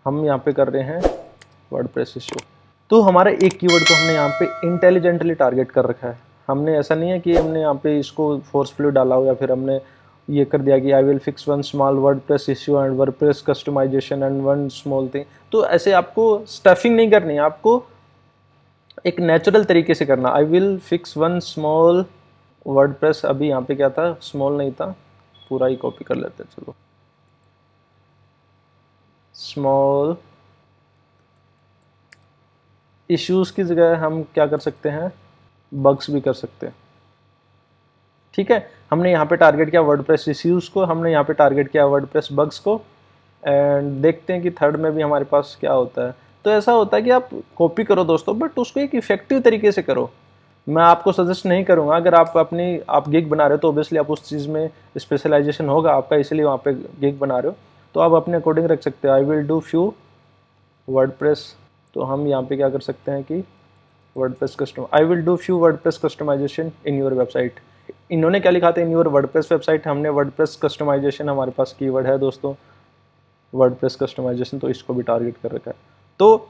हम यहाँ पे कर रहे हैं वर्डप्रेस इशू। तो हमारे एक कीवर्ड को हमने यहाँ पे इंटेलिजेंटली टारगेट कर रखा है। हमने ऐसा नहीं है कि हमने यहाँ पे इसको फोर्सफुली डाला हो, या फिर हमने ये कर दिया कि I will fix one small WordPress issue and WordPress customisation and one small thing. तो ऐसे आपको स्टफिंग नहीं करनी है, आपको एक नेचुरल तरीके से करना। आई will fix one small WordPress, अभी यहाँ पे क्या था, स्मॉल नहीं था, पूरा ही कॉपी कर लेते हैं, चलो स्मॉल इश्यूज़ की जगह हम क्या कर सकते हैं, बग्स भी कर सकते हैं। ठीक है, हमने यहाँ पे टारगेट किया वर्डप्रेस इश्यूज़ को, हमने यहाँ पे टारगेट किया वर्डप्रेस बग्स को, एंड देखते हैं कि थर्ड में भी हमारे पास क्या होता है। तो ऐसा होता है कि आप कॉपी करो दोस्तों, बट उसको एक इफेक्टिव तरीके से करो। मैं आपको सजेस्ट नहीं करूँगा, अगर आप गिग बना रहे हो तो ऑब्वियसली आप उस चीज़ में स्पेशलाइजेशन होगा आपका, इसलिए वहाँ पे गिग बना रहे हो, तो आप अपने अकॉर्डिंग रख सकते हो। I will do few WordPress, तो हम यहाँ पे क्या कर सकते हैं कि WordPress custom, I will do few WordPress customisation in your website. इन्होंने क्या लिखा था, इन योर वर्डप्रेस वेबसाइट, हमने वर्डप्रेस कस्टमाइजेशन, हमारे पास कीवर्ड है दोस्तों वर्डप्रेस कस्टमाइजेशन, तो इसको भी टारगेट कर रखा है। तो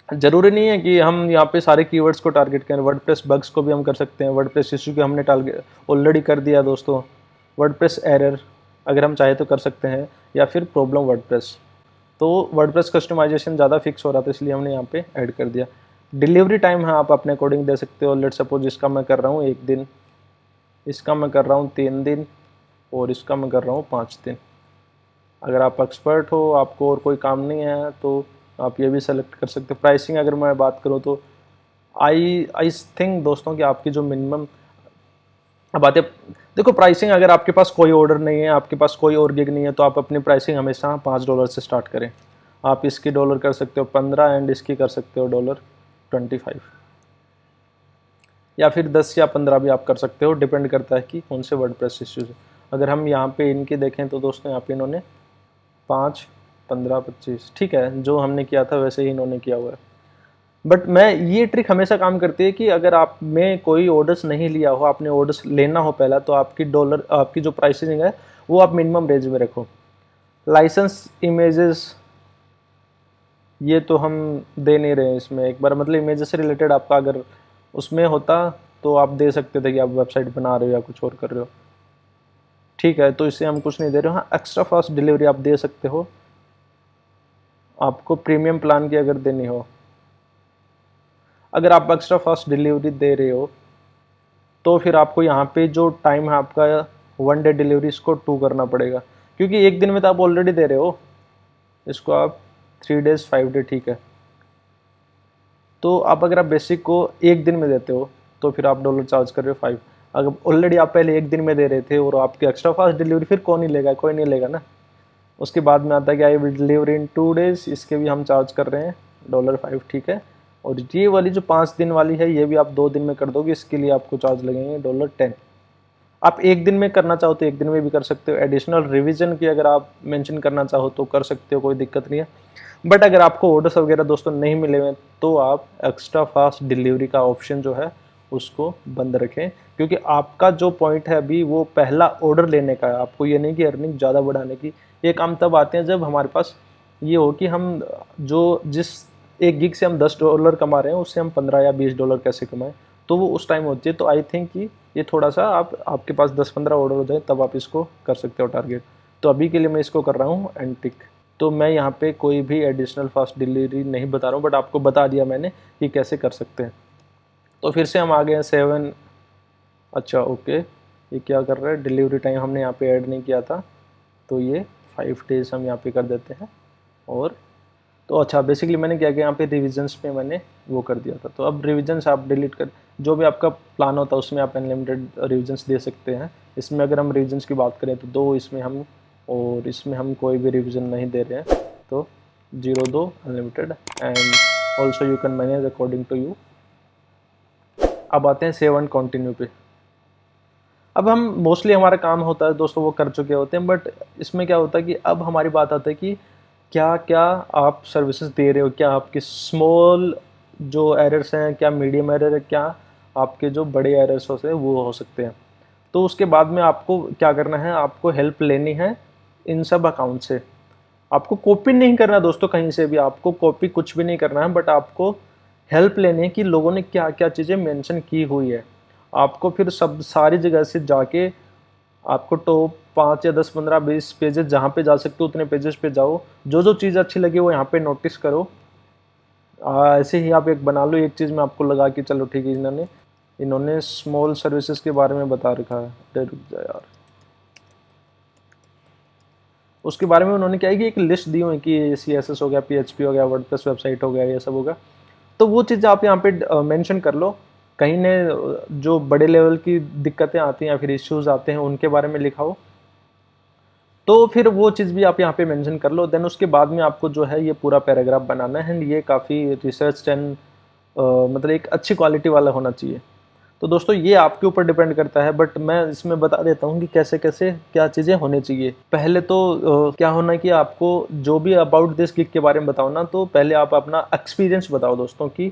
ज़रूरी नहीं है कि हम यहाँ पे सारे कीवर्ड्स को टारगेट करें, वर्डप्रेस बग्स को भी हम कर सकते हैं, वर्डप्रेस इशू के हमने टारगेट ऑलरेडी कर दिया दोस्तों, वर्डप्रेस एरर अगर हम चाहे तो कर सकते हैं, या फिर प्रॉब्लम वर्डप्रेस। तो वर्डप्रेस कस्टमाइजेशन ज़्यादा फिक्स हो रहा था इसलिए हमने यहाँ पे ऐड कर दिया। डिलीवरी टाइम है आप अपने अकॉर्डिंग दे सकते हो, लेट सपोज इसका मैं कर रहा हूँ 1 दिन, इसका मैं कर रहा हूँ 3 दिन, और इसका मैं कर रहा हूँ 5 दिन। अगर आप एक्सपर्ट हो, आपको और कोई काम नहीं है, तो आप ये भी सेलेक्ट कर सकते हो। प्राइसिंग अगर मैं बात करूँ तो आई थिंक दोस्तों कि आपकी जो मिनिमम, अब आते, देखो प्राइसिंग अगर आपके पास कोई ऑर्डर नहीं है, आपके पास कोई और गिग नहीं है, तो आप अपनी प्राइसिंग हमेशा $5 से स्टार्ट करें। आप इसकी डॉलर कर सकते हो 15, एंड इसकी कर सकते हो $25, या फिर 10 या 15 भी आप कर सकते हो, डिपेंड करता है कि कौन से वर्डप्रेस इश्यूज है। अगर हम यहाँ पे इनकी देखें तो दोस्तों यहाँ पे इन्होंने 5, 15, 25, ठीक है, जो हमने किया था वैसे ही इन्होंने किया हुआ है। बट मैं ये ट्रिक हमेशा काम करती है कि अगर आप में कोई ऑर्डर्स नहीं लिया हो, आपने ऑर्डर्स लेना हो पहला, तो आपकी जो प्राइसिंग है वो आप मिनिमम रेंज में रखो। लाइसेंस इमेजेस ये तो हम दे नहीं रहे हैं इसमें। एक बार मतलब इमेजेस से रिलेटेड आपका अगर उसमें होता तो आप दे सकते थे कि आप वेबसाइट बना रहे हो या कुछ और कर रहे हो, ठीक है, तो इससे हम कुछ नहीं दे रहे हो। हाँ, एक्स्ट्रा फास्ट डिलीवरी आप दे सकते हो, आपको प्रीमियम प्लान की अगर देनी हो। अगर आप एक्स्ट्रा फास्ट डिलीवरी दे रहे हो तो फिर आपको यहाँ पे जो टाइम है आपका 1 डे डिलीवरी, इसको 2 करना पड़ेगा, क्योंकि एक दिन में तो आप ऑलरेडी दे रहे हो, इसको आप 3 डेज 5 डे, ठीक है। तो आप अगर आप बेसिक को एक दिन में देते हो तो फिर आप डॉलर चार्ज कर रहे हो 5। अगर ऑलरेडी आप पहले एक दिन में दे रहे थे और आपके एक्स्ट्रा फास्ट डिलीवरी, फिर कौन ही लेगा, कोई नहीं लेगा ना। उसके बाद में आता है कि I will deliver in 2 days, इसके भी हम चार्ज कर रहे हैं $5, ठीक है। और ये वाली जो 5 दिन वाली है ये भी आप 2 दिन में कर दोगे, इसके लिए आपको चार्ज लगेंगे $10। आप एक दिन में करना चाहो तो एक दिन में भी कर सकते हो। एडिशनल रिवीजन की अगर आप मेंशन करना चाहो तो कर सकते हो, कोई दिक्कत नहीं है। बट अगर आपको ऑर्डर्स वगैरह दोस्तों नहीं मिले हुए तो आप एक्स्ट्रा फास्ट डिलीवरी का ऑप्शन जो है उसको बंद रखें, क्योंकि आपका जो पॉइंट है अभी वो पहला ऑर्डर लेने का है, आपको ये नहीं कि अर्निंग ज़्यादा बढ़ाने की। ये काम तब आते हैं जब हमारे पास ये हो कि हम जिस एक गिग से हम $10 कमा रहे हैं उससे हम 15 या $20 कैसे कमाएं, तो वो उस टाइम होती है। तो आई थिंक कि ये थोड़ा सा आपके पास 10-15 ऑर्डर हो जाए तब आप इसको कर सकते हो टारगेट। तो अभी के लिए मैं इसको कर रहा हूँ एंटिक। तो मैं यहाँ पे कोई भी एडिशनल फास्ट डिलीवरी नहीं बता रहा हूँ, बट आपको बता दिया मैंने कि कैसे कर सकते हैं। तो फिर से हम आ गए हैं 7। अच्छा ओके, ये क्या कर रहा है, डिलीवरी टाइम हमने यहाँ पे ऐड नहीं किया था, तो ये 5 डेज़ हम यहाँ पे कर देते हैं। और तो अच्छा, बेसिकली मैंने क्या किया यहाँ पे रिविजन्स पे मैंने वो कर दिया था। तो अब रिविजन्स आप डिलीट कर, जो भी आपका प्लान होता है उसमें आप अनलिमिटेड रिविजन्स दे सकते हैं। इसमें अगर हम रिविजन्स की बात करें तो 2 इसमें हम, और इसमें हम कोई भी रिविजन नहीं दे रहे हैं, तो 0 2 unlimited. And also you can manage according to you. अब आते हैं सेव एंड कंटिन्यू पे। अब हम मोस्टली हमारा काम होता है दोस्तों वो कर चुके होते हैं, बट इसमें क्या होता है कि अब हमारी बात आता है कि क्या क्या आप सर्विसेज दे रहे हो, क्या आपके स्मॉल जो एरर्स हैं, क्या मीडियम एरर है, क्या आपके जो बड़े एरर्स होते हैं वो हो सकते हैं। तो उसके बाद में आपको क्या करना है, आपको हेल्प लेनी है इन सब अकाउंट से। आपको कॉपी नहीं करना दोस्तों कहीं से भी, आपको कॉपी कुछ भी नहीं करना है, बट आपको हेल्प लेनी है कि लोगों ने क्या क्या चीज़ें मेंशन की हुई है। आपको फिर सब सारी जगह से जाके आपको टॉप 5 या 10 15 20 पेजेस जहाँ पे जा सकते हो उतने पेजेस पे जाओ, जो जो चीज़ अच्छी लगी वो यहाँ पे नोटिस करो। ऐसे ही आप एक बना लो। एक चीज़ में आपको लगा कि चलो ठीक है, इन्होंने स्मॉल सर्विसेज के बारे में बता रखा है, अरे रुक जा यार। उसके बारे में उन्होंने क्या है कि एक लिस्ट दी हुई है कि CSS हो गया, PHP हो गया, वर्डप्रेस वेबसाइट हो गया, ये सब होगा। तो वो चीज़ आप यहाँ पे मेंशन कर लो। कहीं ने जो बड़े लेवल की दिक्कतें आती हैं या फिर इश्यूज आते हैं उनके बारे में लिखा हो, तो फिर वो चीज़ भी आप यहाँ पे मेंशन कर लो। देन उसके बाद में आपको जो है ये पूरा पैराग्राफ बनाना है, एंड ये काफ़ी रिसर्च एंड मतलब एक अच्छी क्वालिटी वाला होना चाहिए। तो दोस्तों ये आपके ऊपर डिपेंड करता है, बट मैं इसमें बता देता हूँ कि कैसे कैसे क्या चीज़ें होनी चाहिए। पहले तो क्या होना है कि आपको जो भी अबाउट दिस गिग के बारे में बताओ ना, तो पहले आप अपना एक्सपीरियंस बताओ दोस्तों कि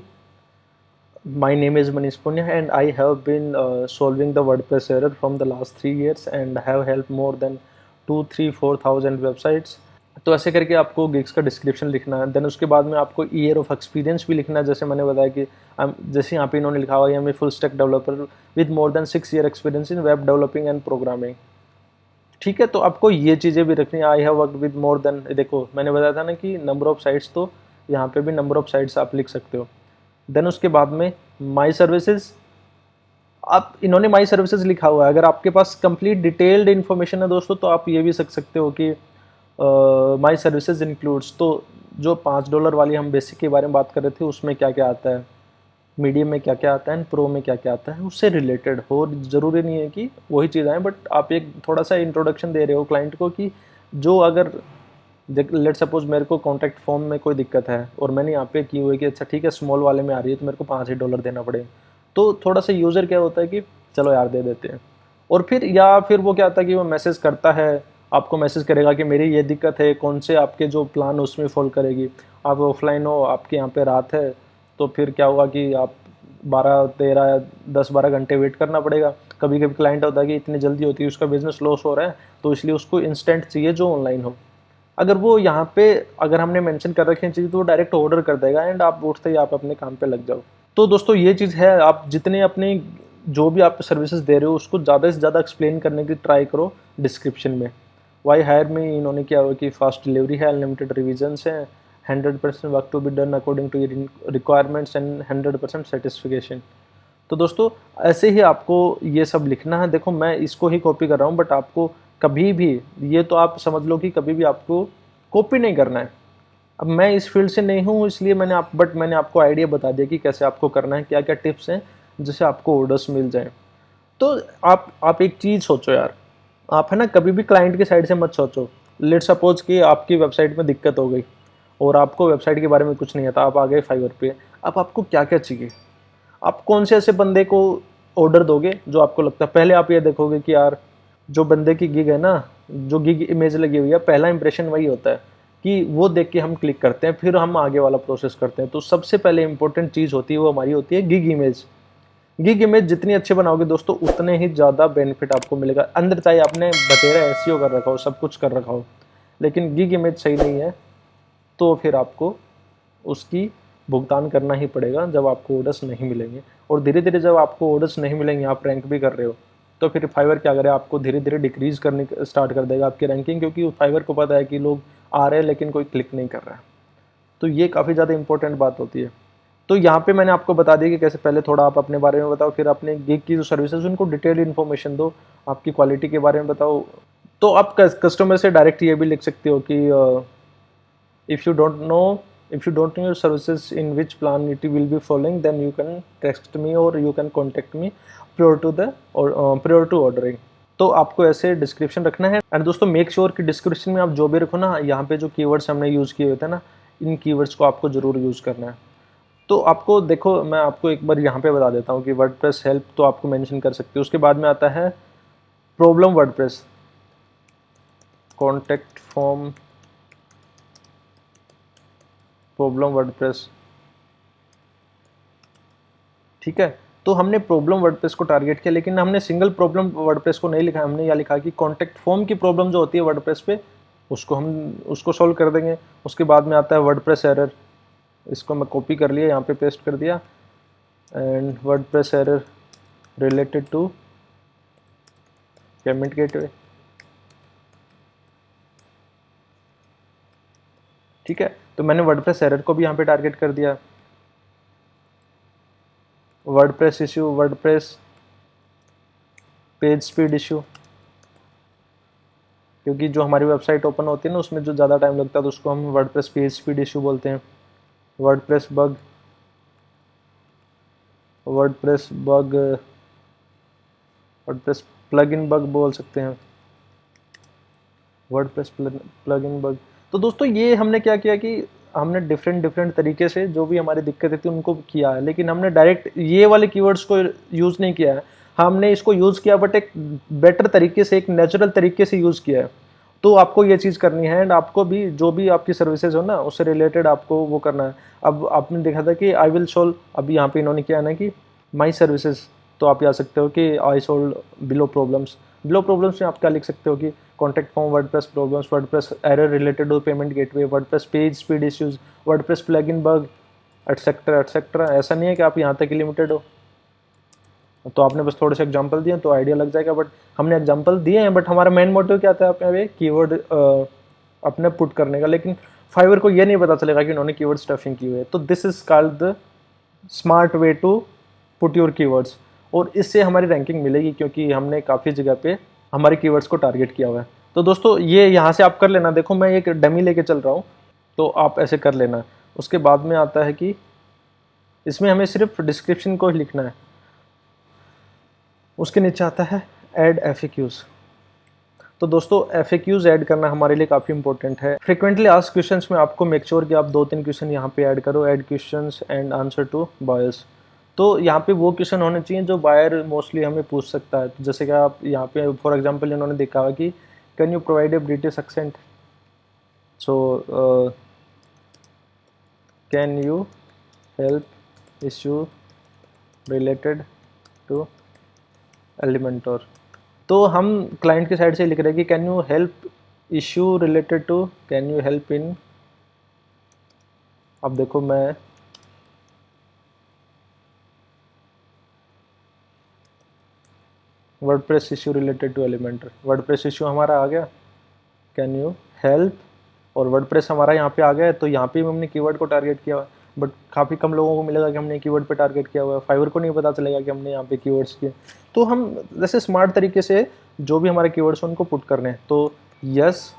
My name is Manish Punya and I have been solving the WordPress error from the last 3 years and have helped more than 2-3-4,000 websites। तो ऐसे करके आपको गिग्स का डिस्क्रिप्शन लिखना है। देन उसके बाद में आपको ईयर ऑफ एक्सपीरियंस भी लिखना है, जैसे मैंने बताया कि जैसे यहाँ पे इन्होंने लिखा हुआ है, I am a full stack developer with more than 6 year experience in web developing and programming. ठीक है, तो आपको ये चीज़ें भी रखनी है। I have worked with more than, देखो मैंने बताया था ना कि नंबर ऑफ साइट्स, तो यहाँ पे भी नंबर ऑफ साइट्स आप लिख सकते हो। देन उसके बाद में माई सर्विसेज, आप इन्होंने माई सर्विसेज लिखा हुआ है। अगर आपके पास कंप्लीट डिटेल्ड इन्फॉर्मेशन है दोस्तों तो आप ये भी सीख सकते हो कि माई सर्विसेज इंक्लूड्स, तो जो $5 वाली हम बेसिक के बारे में बात कर रहे थे उसमें क्या क्या आता है, मीडियम में क्या क्या आता है, एंड प्रो में क्या क्या आता है, उससे रिलेटेड हो। ज़रूरी नहीं है कि वही चीज़ आए, बट आप एक थोड़ा सा इंट्रोडक्शन दे रहे हो क्लाइंट को कि जो अगर लेट सपोज मेरे को कॉन्टैक्ट फॉर्म में कोई दिक्कत है और मैंने यहाँ पे की हुई है कि अच्छा ठीक है स्मॉल वाले में आ रही है तो मेरे को $5 देना पड़ेगा, तो थोड़ा सा यूज़र क्या होता है कि चलो यार दे देते हैं। और फिर या फिर वो क्या होता है कि वो मैसेज करता है, आपको मैसेज करेगा कि मेरी ये दिक्कत है, कौन से आपके जो प्लान उसमें फॉल करेगी, आप ऑफलाइन हो, आपके यहाँ पे रात है, तो फिर क्या होगा कि आप 10-12 घंटे वेट करना पड़ेगा। कभी कभी क्लाइंट होता है कि इतनी जल्दी होती है, उसका बिजनेस लॉस हो रहा है, तो इसलिए उसको इंस्टेंट चाहिए जो ऑनलाइन हो। अगर वो यहाँ पे अगर हमने मेंशन कर रखी है चीज़, तो वो डायरेक्ट ऑर्डर कर देगा एंड आप उठते ही आप अपने काम पे लग जाओ। तो दोस्तों ये चीज़ है, आप जितने अपनी जो भी आप सर्विसेज दे रहे हो उसको ज़्यादा से ज़्यादा एक्सप्लेन करने की ट्राई करो डिस्क्रिप्शन में। वाई हायर में इन्होंने क्या हुआ कि फास्ट डिलीवरी है, अनलिमिटेड रिविजन्स हैं, 100% work to be done according to requirements and 100% satisfaction. तो दोस्तों ऐसे ही आपको ये सब लिखना है। देखो मैं इसको ही कॉपी कर रहा हूँ, बट आपको कभी भी, ये तो आप समझ लो कि कभी भी आपको कॉपी नहीं करना है। अब मैं इस फील्ड से नहीं हूँ इसलिए मैंने आपको आइडिया बता दिया कि कैसे आपको करना है, क्या क्या टिप्स हैं जिससे आपको ऑर्डर्स मिल जाएं। तो आप एक चीज़ सोचो यार, आप है ना कभी भी क्लाइंट की साइड से मत सोचो। लेट सपोज कि आपकी वेबसाइट में दिक्कत हो गई और आपको वेबसाइट के बारे में कुछ नहीं आता, आप आ गए फाइवर पे। अब आपको क्या क्या चाहिए, आप कौन से ऐसे बंदे को ऑर्डर दोगे जो आपको लगता है। पहले आप ये देखोगे कि यार जो बंदे की गिग है ना, जो गिग इमेज लगी हुई है, पहला इंप्रेशन वही होता है कि वो देख के हम क्लिक करते हैं, फिर हम आगे वाला प्रोसेस करते हैं। तो सबसे पहले इंपॉर्टेंट चीज़ होती है वो हमारी होती है गिग इमेज। गिग इमेज जितनी अच्छी बनाओगे दोस्तों उतने ही ज़्यादा बेनिफिट आपको मिलेगा। अंदर चाहे आपने बतेरा एसईओ कर रखा हो, सब कुछ कर रखा हो, लेकिन गिग इमेज सही नहीं है तो फिर आपको उसकी भुगतान करना ही पड़ेगा जब आपको ऑर्डर्स नहीं मिलेंगे। और धीरे धीरे जब आपको ऑर्डर्स नहीं मिलेंगे, आप रैंक भी कर रहे हो, तो फिर फाइवर क्या करे, आपको धीरे धीरे डिक्रीज करने स्टार्ट कर देगा आपकी रैंकिंग, क्योंकि फाइवर को पता है कि लोग आ रहे हैं लेकिन कोई क्लिक नहीं कर रहा है। तो ये काफ़ी ज़्यादा इंपॉर्टेंट बात होती है। तो यहाँ पे मैंने आपको बता दिया कि कैसे, पहले थोड़ा आप अपने बारे में बताओ, फिर अपने गिग की जो सर्विसेज उनको डिटेल इन्फॉर्मेशन दो, आपकी क्वालिटी के बारे में बताओ। तो आप कस्टमर से डायरेक्ट ये भी लिख सकते हो कि if you don't know if you don't know your services in which plan it will be following, then you can text me or you can contact me prior to ordering। तो आपको ऐसे डिस्क्रिप्शन रखना है। एंड दोस्तों मेक श्योर कि डिस्क्रिप्शन में आप जो भी रखो ना, यहाँ पे जो कीवर्ड्स हमने यूज़ किए होते हैं ना, इन कीवर्ड्स को आपको ज़रूर यूज़ करना है। तो आपको देखो मैं आपको एक बार यहाँ पे बता देता हूँ कि वर्डप्रेस हेल्प तो आपको मेंशन कर सकते हो। उसके बाद में आता है problem WordPress, contact form, problem WordPress. ठीक है, तो हमने प्रॉब्लम वर्डप्रेस को टारगेट किया, लेकिन हमने सिंगल प्रॉब्लम वर्डप्रेस को नहीं लिखा। हमने यह लिखा कि कॉन्टेक्ट फॉर्म की प्रॉब्लम जो होती है वर्डप्रेस पे, उसको सॉल्व कर देंगे। उसके बाद में आता है वर्डप्रेस एरर, इसको मैं कॉपी कर लिया, यहाँ पे पेस्ट कर दिया। And WordPress error related to payment gateway. ठीक है, तो मैंने वर्डप्रेस एरर को भी यहाँ पे टारगेट कर दिया। WordPress issue, WordPress page speed issue, क्योंकि जो हमारी वेबसाइट ओपन होती है ना उसमें जो ज़्यादा टाइम लगता है तो उसको हम वर्डप्रेस पेज स्पीड इशू बोलते हैं। WordPress bug, WordPress bug, WordPress plugin bug बोल सकते हैं, वर्डप्रेस प्लगइन बग। तो दोस्तों ये हमने क्या किया कि हमने डिफरेंट तरीके से जो भी हमारी दिक्कतें थी उनको किया है, लेकिन हमने डायरेक्ट ये वाले कीवर्ड्स को यूज़ नहीं किया है। हमने इसको यूज़ किया बट एक बेटर तरीके से, एक नेचुरल तरीके से यूज़ किया है। तो आपको ये चीज़ करनी है एंड आपको भी जो भी आपकी सर्विसेज हो ना उससे रिलेटेड आपको वो करना है। अब आपने देखा था कि आई विल सोल्व, अभी यहाँ पे इन्होंने क्या है ना कि माई सर्विसेज, तो आप आ सकते हो कि I solve below problems. Below problems में आप क्या लिख सकते हो कि contact form WordPress problems, WordPress error related to payment gateway, WordPress page speed issues, WordPress plugin bug, etcetera etcetera. ऐसा नहीं है कि आप यहाँ तक ही लिमिटेड हो, तो आपने बस थोड़े से एग्जांपल दिए तो आइडिया लग जाएगा। बट हमने एग्जांपल दिए हैं, बट हमारा मेन मोटिव क्या था अपने कीवर्ड अपने पुट करने का। लेकिन फाइवर को ये नहीं पता चलेगा कि उन्होंने कीवर्ड स्टफिंग की हुई है। तो this is called the smart way to put your keywords, और इससे हमारी रैंकिंग मिलेगी क्योंकि हमने काफ़ी जगह पे हमारे कीवर्ड्स को टारगेट किया हुआ है। तो दोस्तों ये यहाँ से आप कर लेना। देखो मैं एक डमी लेके चल रहा हूँ, तो आप ऐसे कर लेना। उसके बाद में आता है कि इसमें हमें सिर्फ डिस्क्रिप्शन को ही लिखना है। उसके नीचे आता है ऐड एफएक्यूज। तो दोस्तों एफएक्यूज ऐड करना हमारे लिए काफ़ी इंपॉर्टेंट है। फ्रिक्वेंटली आस्क्ड क्वेश्चंस में आपको मेक श्योर कि आप 2-3 क्वेश्चन यहाँ पे ऐड करो। Add questions and answer to buyers. तो यहाँ पे वो क्वेश्चन होने चाहिए जो बायर मोस्टली हमें पूछ सकता है। तो जैसे कि आप यहाँ पे फॉर एग्जांपल इन्होंने देखा हुआ कि can you provide a British accent, so can you help issue related to Elementor. तो हम क्लाइंट की साइड से लिख रहे हैं कि can you help issue related to, can you help in, अब देखो मैं WordPress issue related to Elementor, WordPress issue हमारा आ गया, कैन यू हेल्प, और वर्डप्रेस हमारा यहाँ पे आ गया है। तो यहाँ पे भी हमने कीवर्ड को टारगेट किया हुआ है, बट काफ़ी कम लोगों को मिलेगा कि हमने कीवर्ड पे टारगेट किया हुआ है, फाइवर को नहीं पता चलेगा कि हमने यहाँ पे कीवर्ड्स किए। तो हम जैसे स्मार्ट तरीके से जो भी हमारे कीवर्ड्स हैं उनको पुट करने हैं। तो yes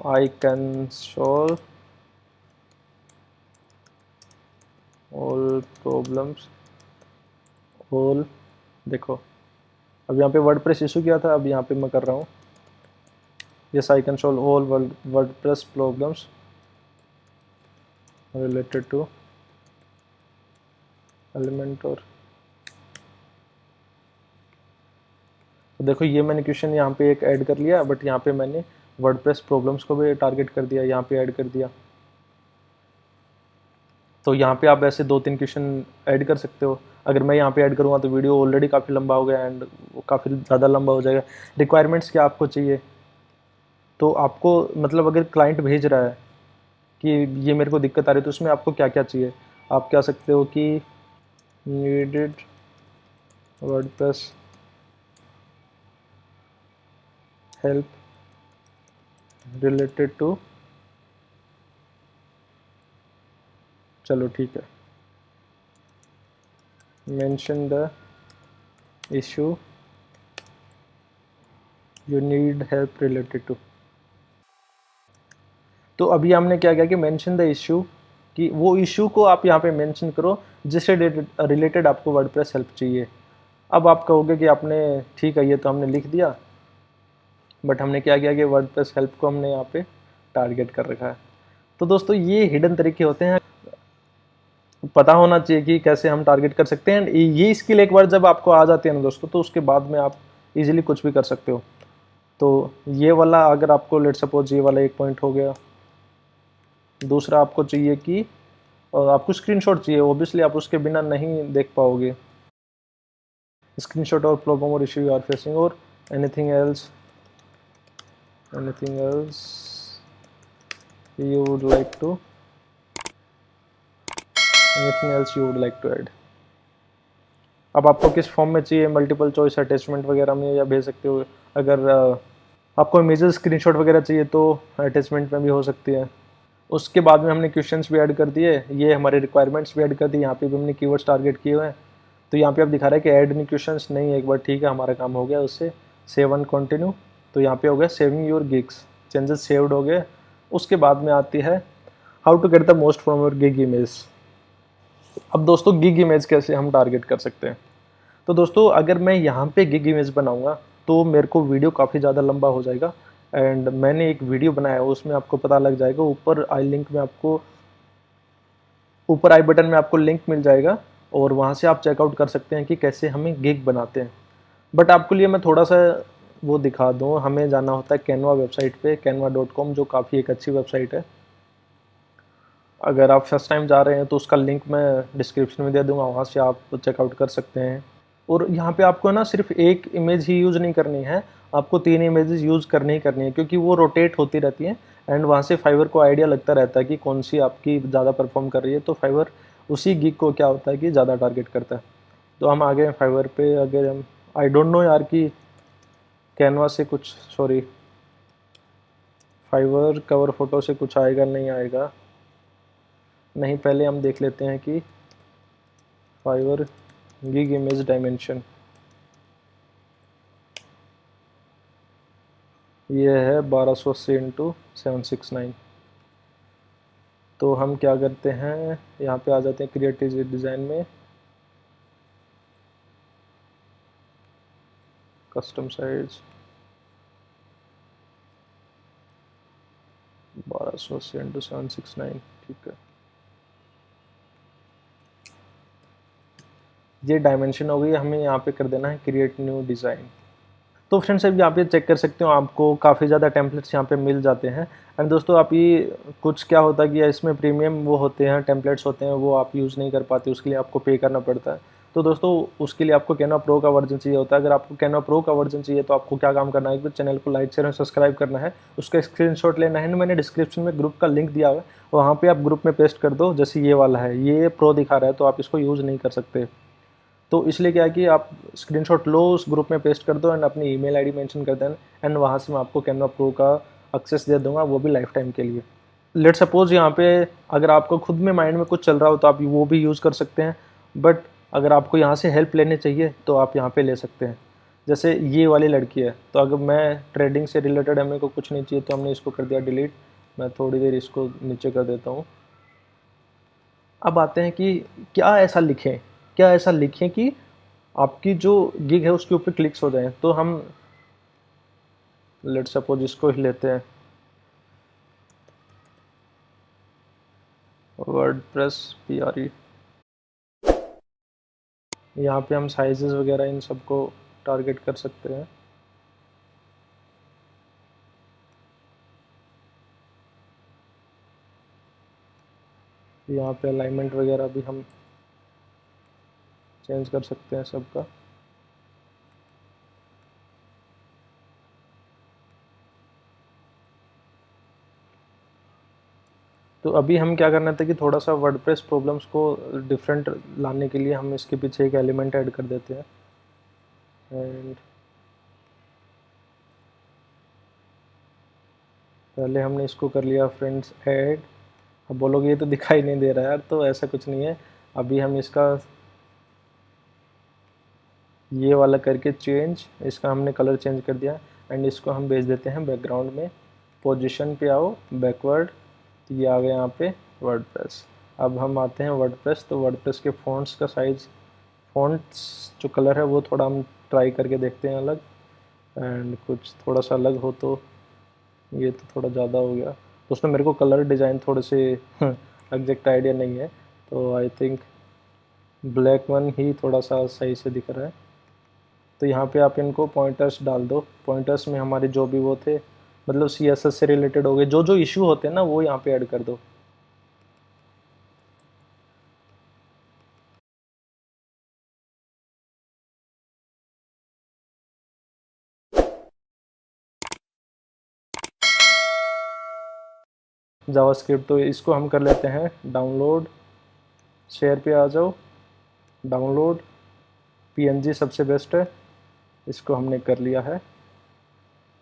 I can solve all problems, all, देखो अब यहाँ पे वर्डप्रेस इशू किया था, अब यहाँ पे मैं कर रहा हूँ yes I can solve all WordPress problems related to Elementor. तो देखो ये मैंने क्वेश्चन यहाँ पे एक ऐड कर लिया, बट यहाँ पे मैंने वर्डप्रेस प्रॉब्लम्स को भी टारगेट कर दिया, यहाँ पे ऐड कर दिया। तो यहाँ पे आप ऐसे 2-3 क्वेश्चन ऐड कर सकते हो। अगर मैं यहाँ पे ऐड करूँगा तो वीडियो ऑलरेडी काफ़ी लंबा हो गया एंड काफ़ी ज़्यादा लंबा हो जाएगा। रिक्वायरमेंट्स क्या आपको चाहिए, तो आपको मतलब अगर क्लाइंट भेज रहा है कि ये मेरे को दिक्कत आ रही है तो उसमें आपको क्या क्या चाहिए, आप कह सकते हो कि needed WordPress help related to, चलो ठीक है, mention the issue you need help related to. तो अभी हमने क्या किया कि मेंशन द इशू, कि वो इशू को आप यहाँ पे मेंशन करो जिससे रिलेटेड आपको वर्डप्रेस हेल्प चाहिए। अब आप कहोगे कि आपने ठीक है ये तो हमने लिख दिया, बट हमने क्या किया कि वर्डप्रेस हेल्प को हमने यहाँ पे टारगेट कर रखा है। तो दोस्तों ये हिडन तरीके होते हैं, पता होना चाहिए कि कैसे हम टारगेट कर सकते हैं। ये स्किल एक बार जब आपको आ जाती है ना दोस्तों, तो उसके बाद में आप इजीली कुछ भी कर सकते हो। तो ये वाला अगर आपको लेट सपोज ये वाला एक पॉइंट हो गया, दूसरा आपको चाहिए कि आपको स्क्रीनशॉट चाहिए, ओब्वियसली आप उसके बिना नहीं देख पाओगे, स्क्रीनशॉट और प्रॉब्लम और इशू यू आर फेसिंग, और anything else you would like to anything else you would like to add। अब आपको किस फॉर्म में चाहिए, मल्टीपल चॉइस अटैचमेंट वगैरह में या भेज सकते हो। अगर आपको इमेजेस स्क्रीनशॉट वगैरह चाहिए तो अटैचमेंट में भी हो सकती है। उसके बाद में हमने क्वेश्चंस भी ऐड कर दिए, ये हमारे रिक्वायरमेंट्स भी ऐड कर दी, यहाँ पे भी हमने कीवर्ड्स टारगेट किए हुए हैं। तो यहाँ पे अब दिखा रहा है कि ऐड न्यू क्वेश्चंस नहीं, एक बार ठीक है हमारा काम हो गया उससे। सेव एंड कंटिन्यू, तो यहाँ पे हो गया saving your gigs, changes saved हो गए। उसके बाद में आती है how to get the most from your gig image. अब दोस्तों गिग इमेज कैसे हम टारगेट कर सकते हैं, तो दोस्तों अगर मैं यहाँ पे गिग इमेज बनाऊँगा तो मेरे को वीडियो काफ़ी ज़्यादा लंबा हो जाएगा। एंड मैंने एक वीडियो बनाया है उसमें आपको पता लग जाएगा, ऊपर आई लिंक में आपको, ऊपर आई बटन में आपको लिंक मिल जाएगा और वहाँ से आप चेकआउट कर सकते हैं कि कैसे हमें गिग बनाते हैं। बट आपके लिए मैं थोड़ा सा वो दिखा दूँ, हमें जाना होता है कैनवा वेबसाइट पे, canva.com, जो काफ़ी एक अच्छी वेबसाइट है। अगर आप फर्स्ट टाइम जा रहे हैं तो उसका लिंक मैं डिस्क्रिप्शन में दे दूँगा, वहाँ से आप चेकआउट कर सकते हैं। और यहाँ पे आपको ना सिर्फ एक इमेज ही यूज़ नहीं करनी है, आपको 3 इमेजेस यूज़ करनी ही करनी है, क्योंकि वो रोटेट होती रहती हैं एंड वहाँ से फाइवर को आइडिया लगता रहता है कि कौन सी आपकी ज़्यादा परफॉर्म कर रही है। तो फाइवर उसी गिग को क्या होता है कि ज़्यादा टारगेट करता है। तो हम आ गए फाइवर पे। अगर हम आई डोंट नो यार कि कैनवा से कुछ, सॉरी, फाइवर कवर फ़ोटो से कुछ आएगा नहीं आएगा, नहीं पहले हम देख लेते हैं कि फाइवर गिग इमेज डायमेंशन ये है 1280 इंटू 769। तो हम क्या करते हैं, यहाँ पे आ जाते हैं क्रिएटिव डिज़ाइन में, कस्टम साइज 1280 इंटू 769, ठीक है। ये डायमेंशन हो गई, हमें यहाँ पे कर देना है क्रिएट न्यू डिज़ाइन। तो फ्रेंड्स अब यहाँ पे चेक कर सकते हो, आपको काफ़ी ज़्यादा टेम्पलेट्स यहाँ पे मिल जाते हैं। एंड दोस्तों आप ये कुछ क्या होता है कि इसमें प्रीमियम वो होते हैं, टेम्पलेट्स होते हैं, वो आप यूज़ नहीं कर पाते, उसके लिए आपको पे करना पड़ता है। तो दोस्तों उसके लिए आपको कैनवा प्रो का वर्जन चाहिए होता है। अगर आपको कैनवा प्रो का वर्जन चाहिए तो आपको क्या काम करना है कि चैनल को लाइक शेयर और सब्सक्राइब करना है, उसका स्क्रीनशॉट लेना है। मैंने डिस्क्रिप्शन में ग्रुप का लिंक दिया हुआ है, वहाँ पे आप ग्रुप में पेस्ट कर दो। जैसे ये वाला है, ये प्रो दिखा रहा है तो आप इसको यूज़ नहीं कर सकते। तो इसलिए क्या है कि आप स्क्रीनशॉट लो, उस ग्रुप में पेस्ट कर दो एंड अपनी ईमेल आईडी मेंशन कर देना, एंड वहाँ से मैं आपको कैनवा प्रो का एक्सेस दे दूंगा, वो भी लाइफ टाइम के लिए। लेट सपोज यहाँ पे अगर आपको खुद में माइंड में कुछ चल रहा हो तो आप वो भी यूज़ कर सकते हैं, बट अगर आपको यहाँ से हेल्प लेने चाहिए तो आप यहाँ पे ले सकते हैं। जैसे ये वाली लड़की है, तो अगर मैं ट्रेडिंग से रिलेटेड हमें को कुछ नहीं चाहिए तो हमने इसको कर दिया डिलीट। मैं थोड़ी देर इसको नीचे कर देता हूँ। अब आते हैं कि क्या ऐसा लिखें कि आपकी जो गिग है उसके ऊपर क्लिक्स हो जाए। तो हम लेट सपोज इसको ही लेते हैं, वर्डप्रेस PRE। यहाँ पे हम साइजेस वगैरह इन सबको टारगेट कर सकते हैं। यहाँ पे अलाइनमेंट वगैरह भी हम चेंज कर सकते हैं सबका। तो अभी हम क्या करना था कि थोड़ा सा वर्डप्रेस प्रॉब्लम्स को डिफरेंट लाने के लिए हम इसके पीछे एक एलिमेंट ऐड कर देते हैं। एंड पहले हमने इसको कर लिया फ्रेंड्स ऐड। अब बोलोगे ये तो दिखाई नहीं दे रहा है यार, तो ऐसा कुछ नहीं है। अभी हम इसका ये वाला करके चेंज, इसका हमने कलर चेंज कर दिया एंड इसको हम भेज देते हैं बैकग्राउंड में। पोजीशन पे आओ, बैकवर्ड, तो ये आ गया यहाँ पे वर्डप्रेस। अब हम आते हैं वर्डप्रेस, तो वर्डप्रेस के फ़ॉन्ट्स का साइज़, फ़ॉन्ट्स जो कलर है वो थोड़ा हम ट्राई करके देखते हैं अलग, एंड कुछ थोड़ा सा अलग हो तो। ये तो थोड़ा ज़्यादा हो गया दोस्तों, मेरे को कलर डिज़ाइन थोड़े से एग्जैक्ट आइडिया नहीं है, तो आई थिंक ब्लैक वन ही थोड़ा सा सही से दिख रहा है। तो यहाँ पे आप इनको पॉइंटर्स डाल दो। पॉइंटर्स में हमारे जो भी वो थे, मतलब CSS से रिलेटेड हो गए, जो जो इशू होते हैं ना वो यहाँ पे ऐड कर दो। जावास्क्रिप्ट, तो इसको हम कर लेते हैं डाउनलोड। शेयर पे आ जाओ, डाउनलोड PNG सबसे बेस्ट है, इसको हमने कर लिया है।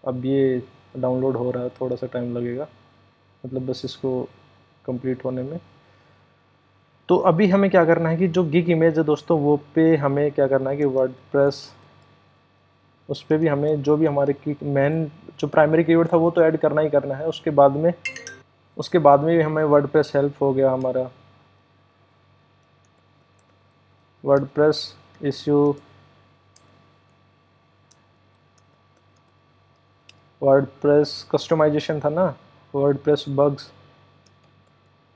अब ये डाउनलोड हो रहा है, थोड़ा सा टाइम लगेगा, मतलब बस इसको कंप्लीट होने में। तो अभी हमें क्या करना है कि जो गिग इमेज है दोस्तों, वो पे हमें क्या करना है कि वर्डप्रेस, उस पर भी हमें जो भी हमारे की मेन जो प्राइमरी कीवर्ड था वो तो ऐड करना ही करना है। उसके बाद में भी हमें वर्डप्रेस हेल्प हो गया हमारा, वर्डप्रेस इश्यू, वर्डप्रेस कस्टमाइजेशन था ना, वर्डप्रेस बग्स।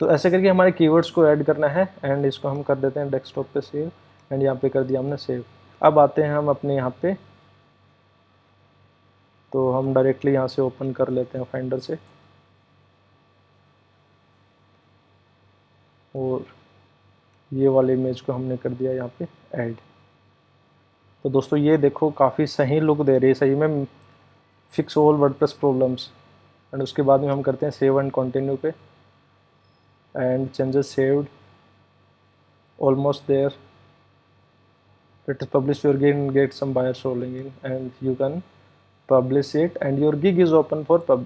तो ऐसे करके हमारे कीवर्ड्स को ऐड करना है एंड इसको हम कर देते हैं डेस्कटॉप पे सेव, एंड यहाँ पे कर दिया हमने सेव। अब आते हैं हम अपने यहाँ पे, तो हम डायरेक्टली यहाँ से ओपन कर लेते हैं फाइंडर से, और ये वाले इमेज को हमने कर दिया यहाँ पे ऐड। तो दोस्तों ये देखो काफ़ी सही लुक दे रही है, सही में fix all WordPress problems. And उसके बाद में हम करते हैं सेव एंड कंटिन्यू पे, and changes saved, almost there, it is published your gig and get some buyers rolling in and you can publish it and your gig is open for pub।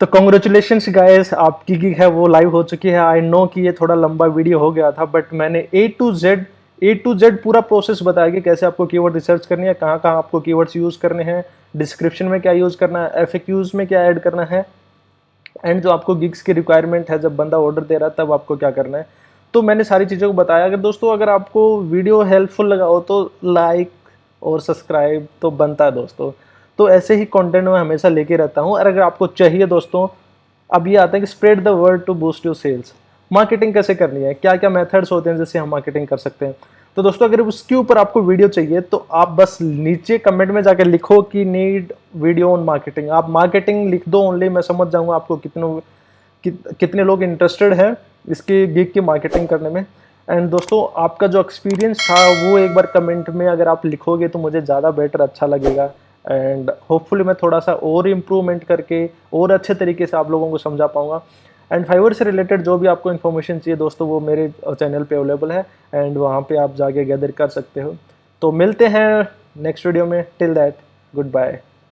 तो कॉन्ग्रेचुलेशंस गाइस, आपकी गिग है वो लाइव हो चुकी है। आई नो कि ये थोड़ा लंबा वीडियो हो गया था, बट मैंने A to Z पूरा प्रोसेस बताया कि कैसे आपको कीवर्ड रिसर्च करनी है, कहाँ कहाँ आपको कीवर्ड्स यूज़ करने हैं, डिस्क्रिप्शन में क्या यूज़ करना है, FAQs में क्या ऐड करना है, एंड जो आपको गिग्स की रिक्वायरमेंट है, जब बंदा ऑर्डर दे रहा है तब आपको क्या करना है। तो मैंने सारी चीज़ों को बताया। अगर दोस्तों अगर आपको वीडियो हेल्पफुल लगा हो तो लाइक और सब्सक्राइब तो बनता है दोस्तों। तो ऐसे ही कंटेंट मैं हमेशा लेके रहता हूँ। और अगर आपको चाहिए दोस्तों, अब ये आता है कि spread the word to boost your sales. Marketing कैसे करनी है, क्या क्या मेथड्स होते हैं जिससे हम मार्केटिंग कर सकते हैं। तो दोस्तों अगर उसके ऊपर आपको वीडियो चाहिए तो आप बस नीचे कमेंट में जाकर लिखो कि नीड वीडियो ऑन मार्केटिंग। आप मार्केटिंग लिख दो ओनली, मैं समझ जाऊंगा आपको कितने लोग इंटरेस्टेड हैं इसकी गिग की मार्केटिंग करने में। एंड दोस्तों आपका जो एक्सपीरियंस था वो एक बार कमेंट में अगर आप लिखोगे तो मुझे ज़्यादा बेटर अच्छा लगेगा। एंड होपफुली मैं थोड़ा सा और इम्प्रूवमेंट करके और अच्छे तरीके से आप लोगों को समझा पाऊंगा। एंड फाइवर से रिलेटेड जो भी आपको इन्फॉर्मेशन चाहिए दोस्तों वो मेरे चैनल पे अवेलेबल है, एंड वहाँ पे आप जाके गैदर कर सकते हो। तो मिलते हैं नेक्स्ट वीडियो में, टिल दैट गुड बाय।